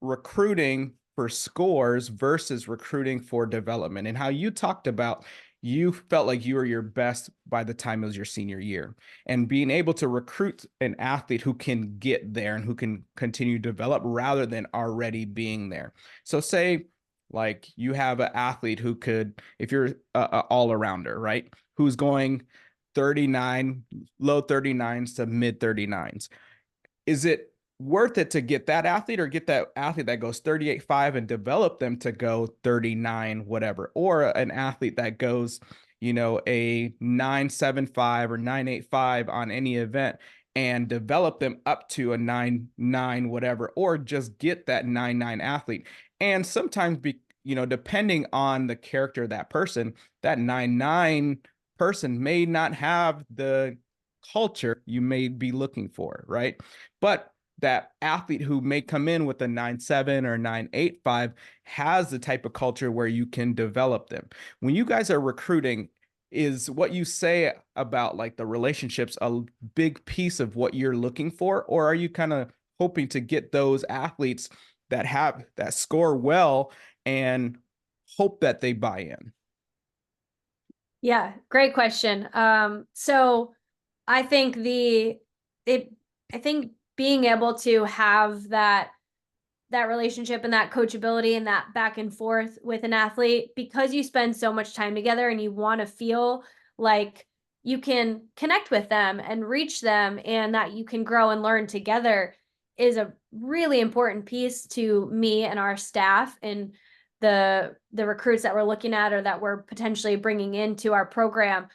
recruiting for scores versus recruiting for development, and how you talked about you felt like you were your best by the time it was your senior year, and being able to recruit an athlete who can get there and who can continue to develop rather than already being there. So say like you have an athlete who could, if you're a all-arounder, right, who's going 39, low 39s to mid 39s, is it worth it to get that athlete, or get that athlete that goes 38.5 and develop them to go 39 whatever, or an athlete that goes a 9.75 or 9.85 on any event and develop them up to a 9.9 whatever, or just get that 9.9 athlete? And sometimes depending on the character of that person, that 9.9 person may not have the culture you may be looking for, right? But that athlete who may come in with a 9.7 or 9.85 has the type of culture where you can develop them. When you guys are recruiting, is what you say about like the relationships a big piece of what you're looking for, or are you kind of hoping to get those athletes that score well and hope that they buy in? Yeah, great question. So I think I think being able to have that relationship and that coachability and that back and forth with an athlete, because you spend so much time together and you want to feel like you can connect with them and reach them and that you can grow and learn together, is a really important piece to me and our staff and the recruits that we're looking at or that we're potentially bringing into our program.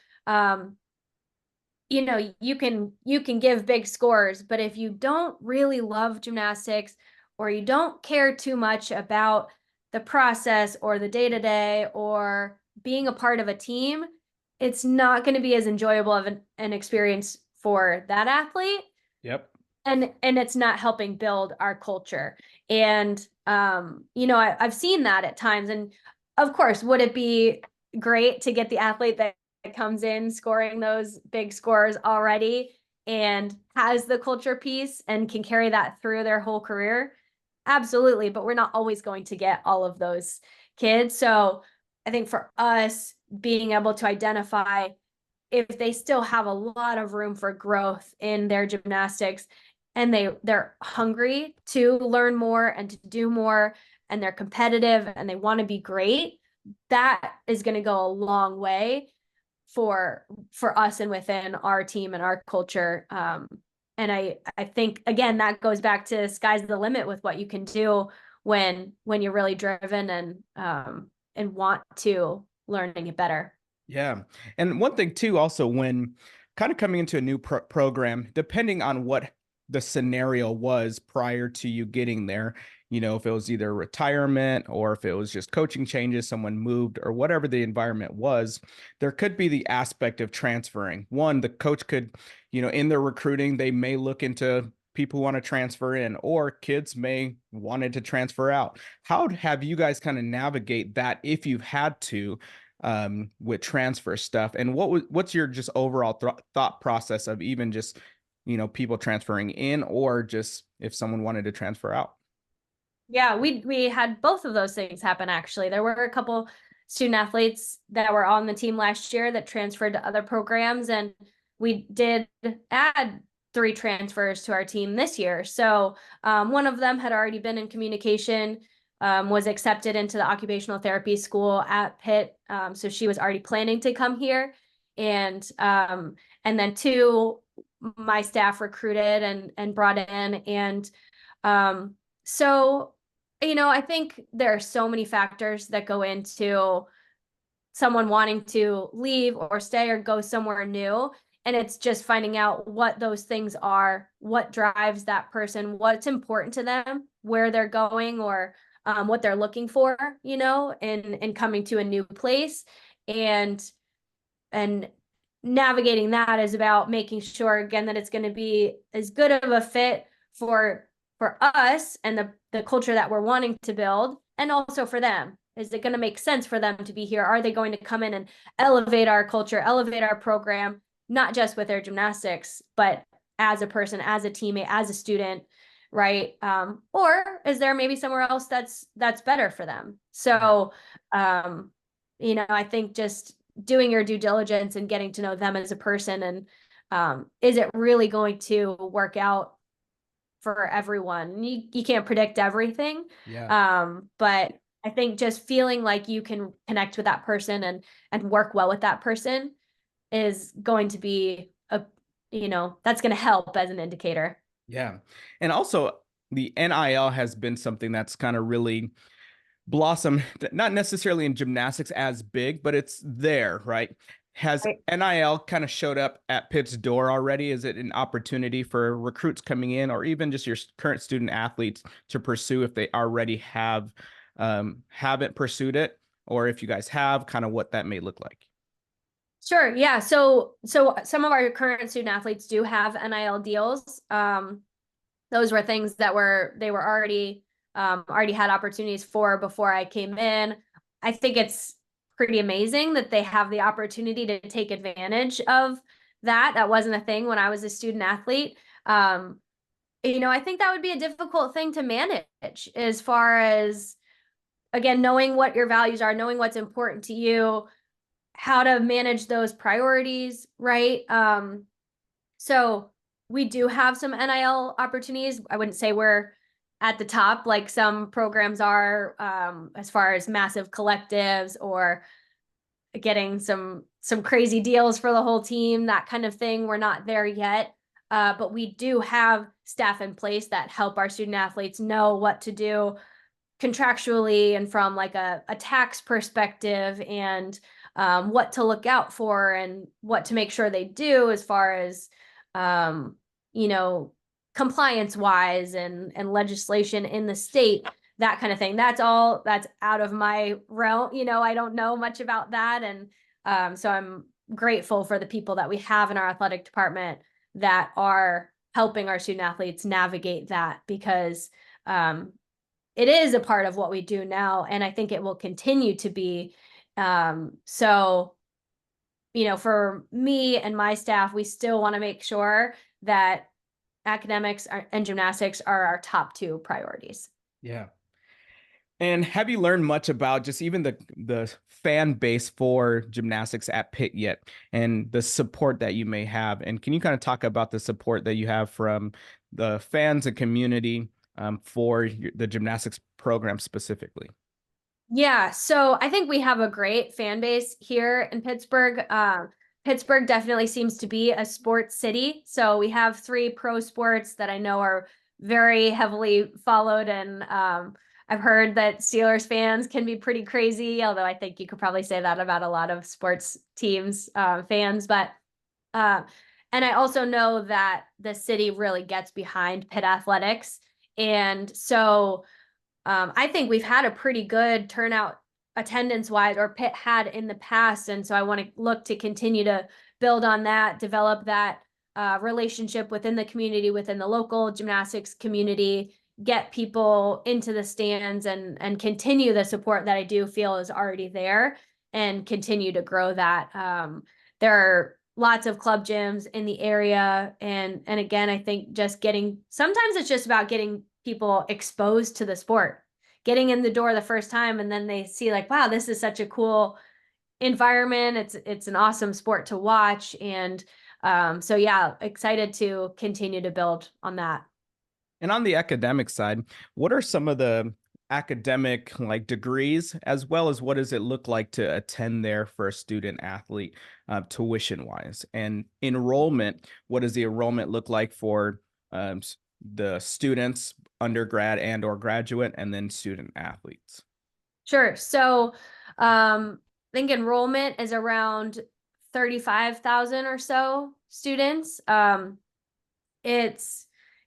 You know, you can give big scores, but if you don't really love gymnastics or you don't care too much about the process or the day-to-day or being a part of a team, it's not going to be as enjoyable of an experience for that athlete, Yep. and it's not helping build our culture. And you know, I've seen that at times. And of course, would it be great to get the athlete that comes in scoring those big scores already and has the culture piece and can carry that through their whole career? Absolutely. But we're not always going to get all of those kids. So I think for us, being able to identify if they still have a lot of room for growth in their gymnastics and they're hungry to learn more and to do more and they're competitive and they want to be great, that is going to go a long way for us and within our team and our culture. And I think again that goes back to sky's the limit with what you can do when you're really driven and want to learn and get better. Yeah. And one thing too, also when kind of coming into a new program, depending on what the scenario was prior to you getting there, you know, if it was either retirement or if it was just coaching changes, someone moved or whatever the environment was, there could be the aspect of transferring. One, the coach could, you know, in their recruiting, they may look into people who want to transfer in, or kids may wanted to transfer out. How have you guys kind of navigate that if you've had to, with transfer stuff? And what's your just overall thought process of even just, you know, people transferring in or just if someone wanted to transfer out? Yeah, we had both of those things happen actually. There were a couple student athletes that were on the team last year that transferred to other programs, and we did add 3 transfers to our team this year. So one of them had already been in communication, was accepted into the occupational therapy school at Pitt. So she was already planning to come here. And then 2, my staff recruited and brought in. And so, you know, I think there are so many factors that go into someone wanting to leave or stay or go somewhere new. And it's just finding out what those things are, what drives that person, what's important to them, where they're going, or what they're looking for, you know, in coming to a new place. And navigating that is about making sure again that it's going to be as good of a fit for us and the culture that we're wanting to build, and also for them. Is it going to make sense for them to be here? Are they going to come in and elevate our culture, elevate our program, not just with their gymnastics, but as a person, as a teammate, as a student, right? Or is there maybe somewhere else that's better for them? So, you know, I think just doing your due diligence and getting to know them as a person, and is it really going to work out for everyone? You can't predict everything. Yeah. But I think just feeling like you can connect with that person and work well with that person is going to be you know, that's going to help as an indicator. Yeah. And also the NIL has been something that's kind of really blossomed, not necessarily in gymnastics as big, but it's there, right? Has Right. NIL kind of showed up at Pitt's door already? Is it an opportunity for recruits coming in or even just your current student athletes to pursue if they already haven't pursued it, or if you guys have, kind of what that may look like? Sure. Yeah. So some of our current student athletes do have NIL deals. Those were things that they were already had opportunities for before I came in. I think it's pretty amazing that they have the opportunity to take advantage of that. That wasn't a thing when I was a student athlete. You know, I think that would be a difficult thing to manage as far as, again, knowing what your values are, knowing what's important to you, how to manage those priorities, right? So we do have some NIL opportunities. I wouldn't say we're at the top like some programs are, as far as massive collectives or getting some crazy deals for the whole team, that kind of thing. We're not there yet. But we do have staff in place that help our student athletes know what to do contractually and from like a tax perspective, and what to look out for and what to make sure they do as far as you know, compliance wise and legislation in the state, that kind of thing. That's out of my realm. I don't know much about that. And so I'm grateful for the people that we have in our athletic department that are helping our student athletes navigate that, because it is a part of what we do now. And I think it will continue to be. So, for me and my staff, we still want to make sure that academics and gymnastics are our top two priorities. Yeah. And have you learned much about just even the fan base for gymnastics at Pitt yet, and the support that you may have? And can you kind of talk about the support that you have from the fans and community for the gymnastics program specifically? Yeah, so I think we have a great fan base here in Pittsburgh. Pittsburgh definitely seems to be a sports city. So we have three pro sports that I know are very heavily followed. And I've heard that Steelers fans can be pretty crazy, although I think you could probably say that about a lot of sports teams, fans. But uh, and I also know that the city really gets behind Pitt athletics. And so I think we've had a pretty good turnout attendance wise, or Pitt had in the past. And so I want to look to continue to build on that, develop that relationship within the community, within the local gymnastics community, get people into the stands, and continue the support that I do feel is already there, and continue to grow that. There are lots of club gyms in the area. And again, I think sometimes it's just about getting people exposed to the sport, getting in the door the first time, and then they see like, wow, this is such a cool environment. It's an awesome sport to watch. And so yeah, excited to continue to build on that. And on the academic side, what are some of the academic like degrees, as well as what does it look like to attend there for a student athlete, tuition wise? And enrollment, what does the enrollment look like for the students, undergrad and or graduate, and then student athletes? Sure. So I think enrollment is around 35,000 or so students.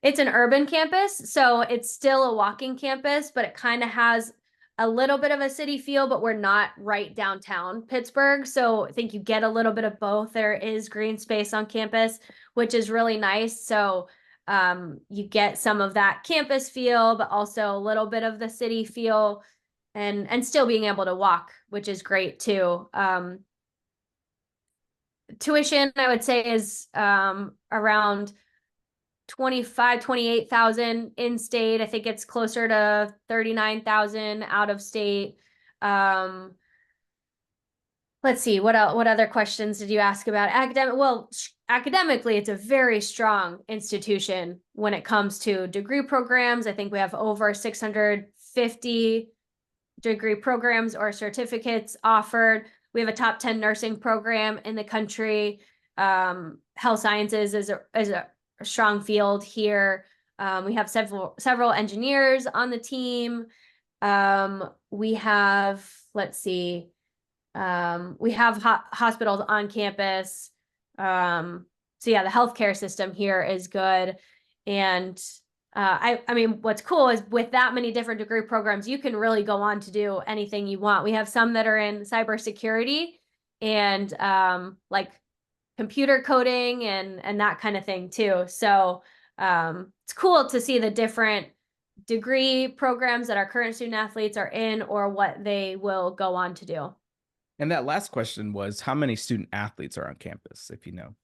It's an urban campus, so it's still a walking campus, but it kind of has a little bit of a city feel, but we're not right downtown Pittsburgh. So I think you get a little bit of both. There is green space on campus, which is really nice. So you get some of that campus feel, but also a little bit of the city feel, and still being able to walk, which is great too. Tuition, I would say, is around 28,000 in state. I think it's closer to 39,000 out of state. Let's see, what other questions did you ask about academic? Well, academically, it's a very strong institution when it comes to degree programs. I think we have over 650 degree programs or certificates offered. We have a top 10 nursing program in the country. Health sciences is a strong field here. We have several engineers on the team. We have, let's see, we have hospitals on campus. So yeah, the healthcare system here is good. And I mean, what's cool is with that many different degree programs, you can really go on to do anything you want. We have some that are in cybersecurity and like computer coding and that kind of thing too. So it's cool to see the different degree programs that our current student athletes are in, or what they will go on to do. And that last question was, how many student athletes are on campus, if you know?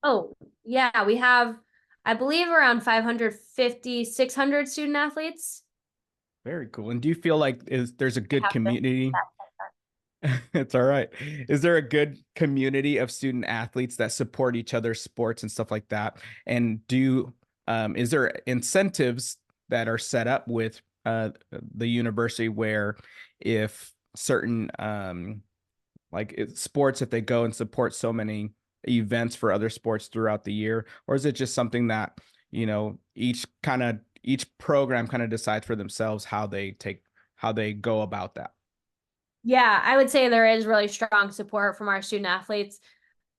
Oh, yeah, we have, I believe, around 550, 600 student athletes. Very cool. And do you feel like there's a I good have to- community? It's all right. Is there a good community of student athletes that support each other's sports and stuff like that? And is there incentives that are set up with the university where if certain sports, if they go and support so many events for other sports throughout the year, or is it just something that, each program kind of decides for themselves how they go about that? Yeah, I would say there is really strong support from our student athletes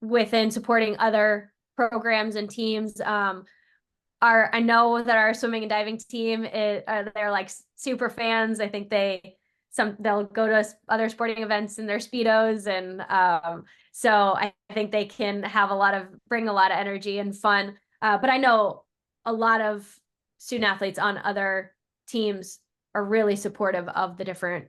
within supporting other programs and teams. I know that our swimming and diving team they're like super fans. I think they'll go to other sporting events in their speedos, and so I think they can bring a lot of energy and fun. But I know a lot of student athletes on other teams are really supportive of the different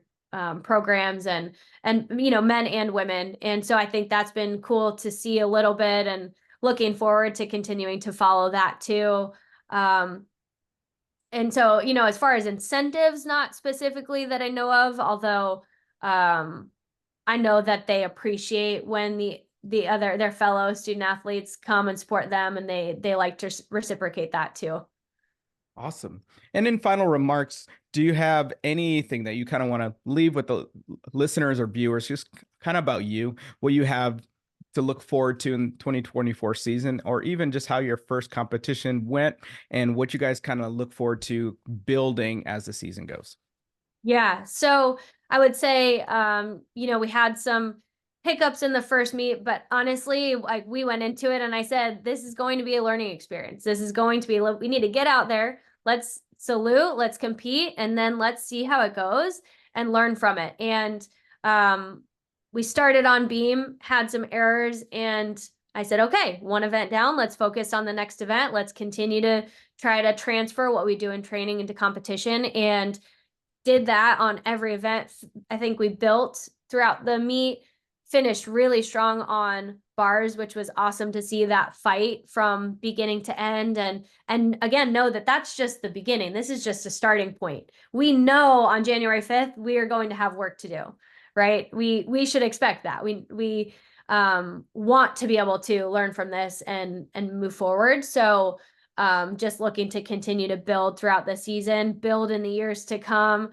programs, and men and women. And so I think that's been cool to see a little bit, and looking forward to continuing to follow that too. And so, as far as incentives, not specifically that I know of, although I know that they appreciate when their fellow student athletes come and support them, and they like to reciprocate that too. Awesome. And in final remarks, do you have anything that you kind of want to leave with the listeners or viewers, just kind of about you, what you have to look forward to in 2024 season, or even just how your first competition went and what you guys kind of look forward to building as the season goes? Yeah. So I would say, we had some hiccups in the first meet, but honestly, like, we went into it and I said, this is going to be a learning experience. This is going to be, we need to get out there. Let's salute, let's compete, and then let's see how it goes and learn from it. And we started on beam, had some errors, and I said, okay, one event down, let's focus on the next event. Let's continue to try to transfer what we do in training into competition, and did that on every event. I think we built throughout the meet, finished really strong on bars, which was awesome to see that fight from beginning to end. And again, know that that's just the beginning. This is just a starting point. We know on January 5th, we are going to have work to do, right? We should expect that. We want to be able to learn from this and move forward. So just looking to continue to build throughout the season, build in the years to come.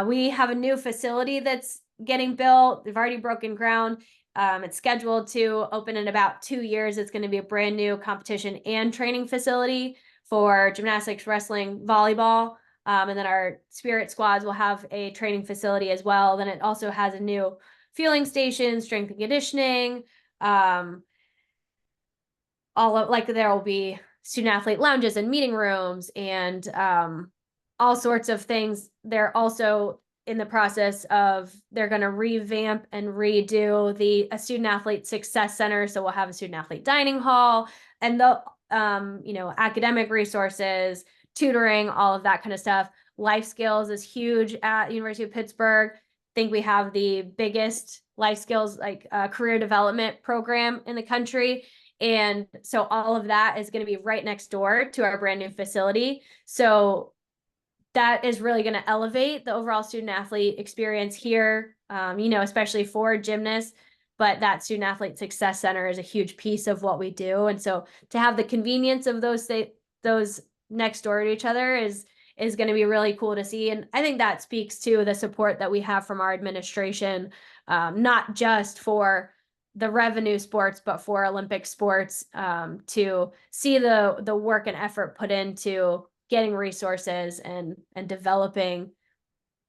We have a new facility that's getting built. We've already broken ground. It's scheduled to open in about 2 years. It's going to be a brand new competition and training facility for gymnastics, wrestling, volleyball. And then our spirit squads will have a training facility as well. Then it also has a new fueling station, strength and conditioning. There will be student athlete lounges and meeting rooms, and all sorts of things. They're also in the process of, they're going to revamp and redo a student athlete success center. So we'll have a student athlete dining hall, and the academic resources, tutoring, all of that kind of stuff. Life skills is huge at University of Pittsburgh. I think we have the biggest life skills career development program in the country. And so all of that is going to be right next door to our brand new facility. So that is really going to elevate the overall student athlete experience here, especially for gymnasts. But that student athlete success center is a huge piece of what we do. And so to have the convenience of those next door to each other is going to be really cool to see. And I think that speaks to the support that we have from our administration, not just for the revenue sports, but for Olympic sports, to see the work and effort put into getting resources and developing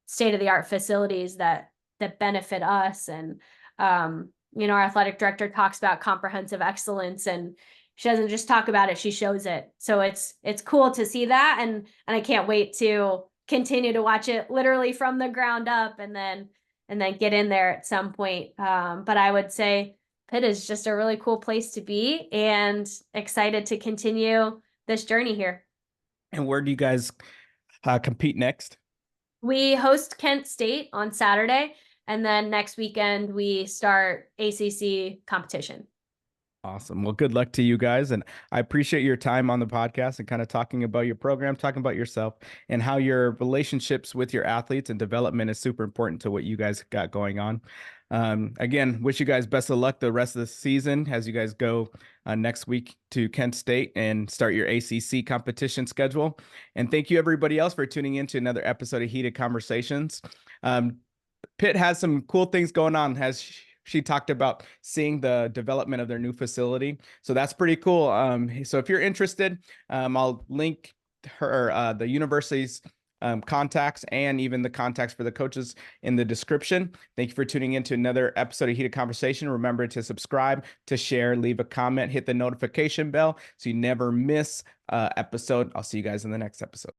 state-of-the-art facilities that benefit us. And our athletic director talks about comprehensive excellence, and she doesn't just talk about it, she shows it. So it's cool to see that, and I can't wait to continue to watch it literally from the ground up, and then get in there at some point. But I would say Pitt is just a really cool place to be, and excited to continue this journey here. And where do you guys compete next? We host Kent State on Saturday, and then next weekend we start ACC competition. Awesome. Well, good luck to you guys. And I appreciate your time on the podcast and kind of talking about your program, talking about yourself, and how your relationships with your athletes and development is super important to what you guys got going on. Again, wish you guys best of luck the rest of the season as you guys go next week to Kent State and start your ACC competition schedule. And thank you everybody else for tuning in to another episode of Heated Conversations. Pitt has some cool things going on. She talked about seeing the development of their new facility. So that's pretty cool. So if you're interested, I'll link her, the university's contacts and even the contacts for the coaches in the description. Thank you for tuning in to another episode of Heated Conversation. Remember to subscribe, to share, leave a comment, hit the notification bell so you never miss episode. I'll see you guys in the next episode.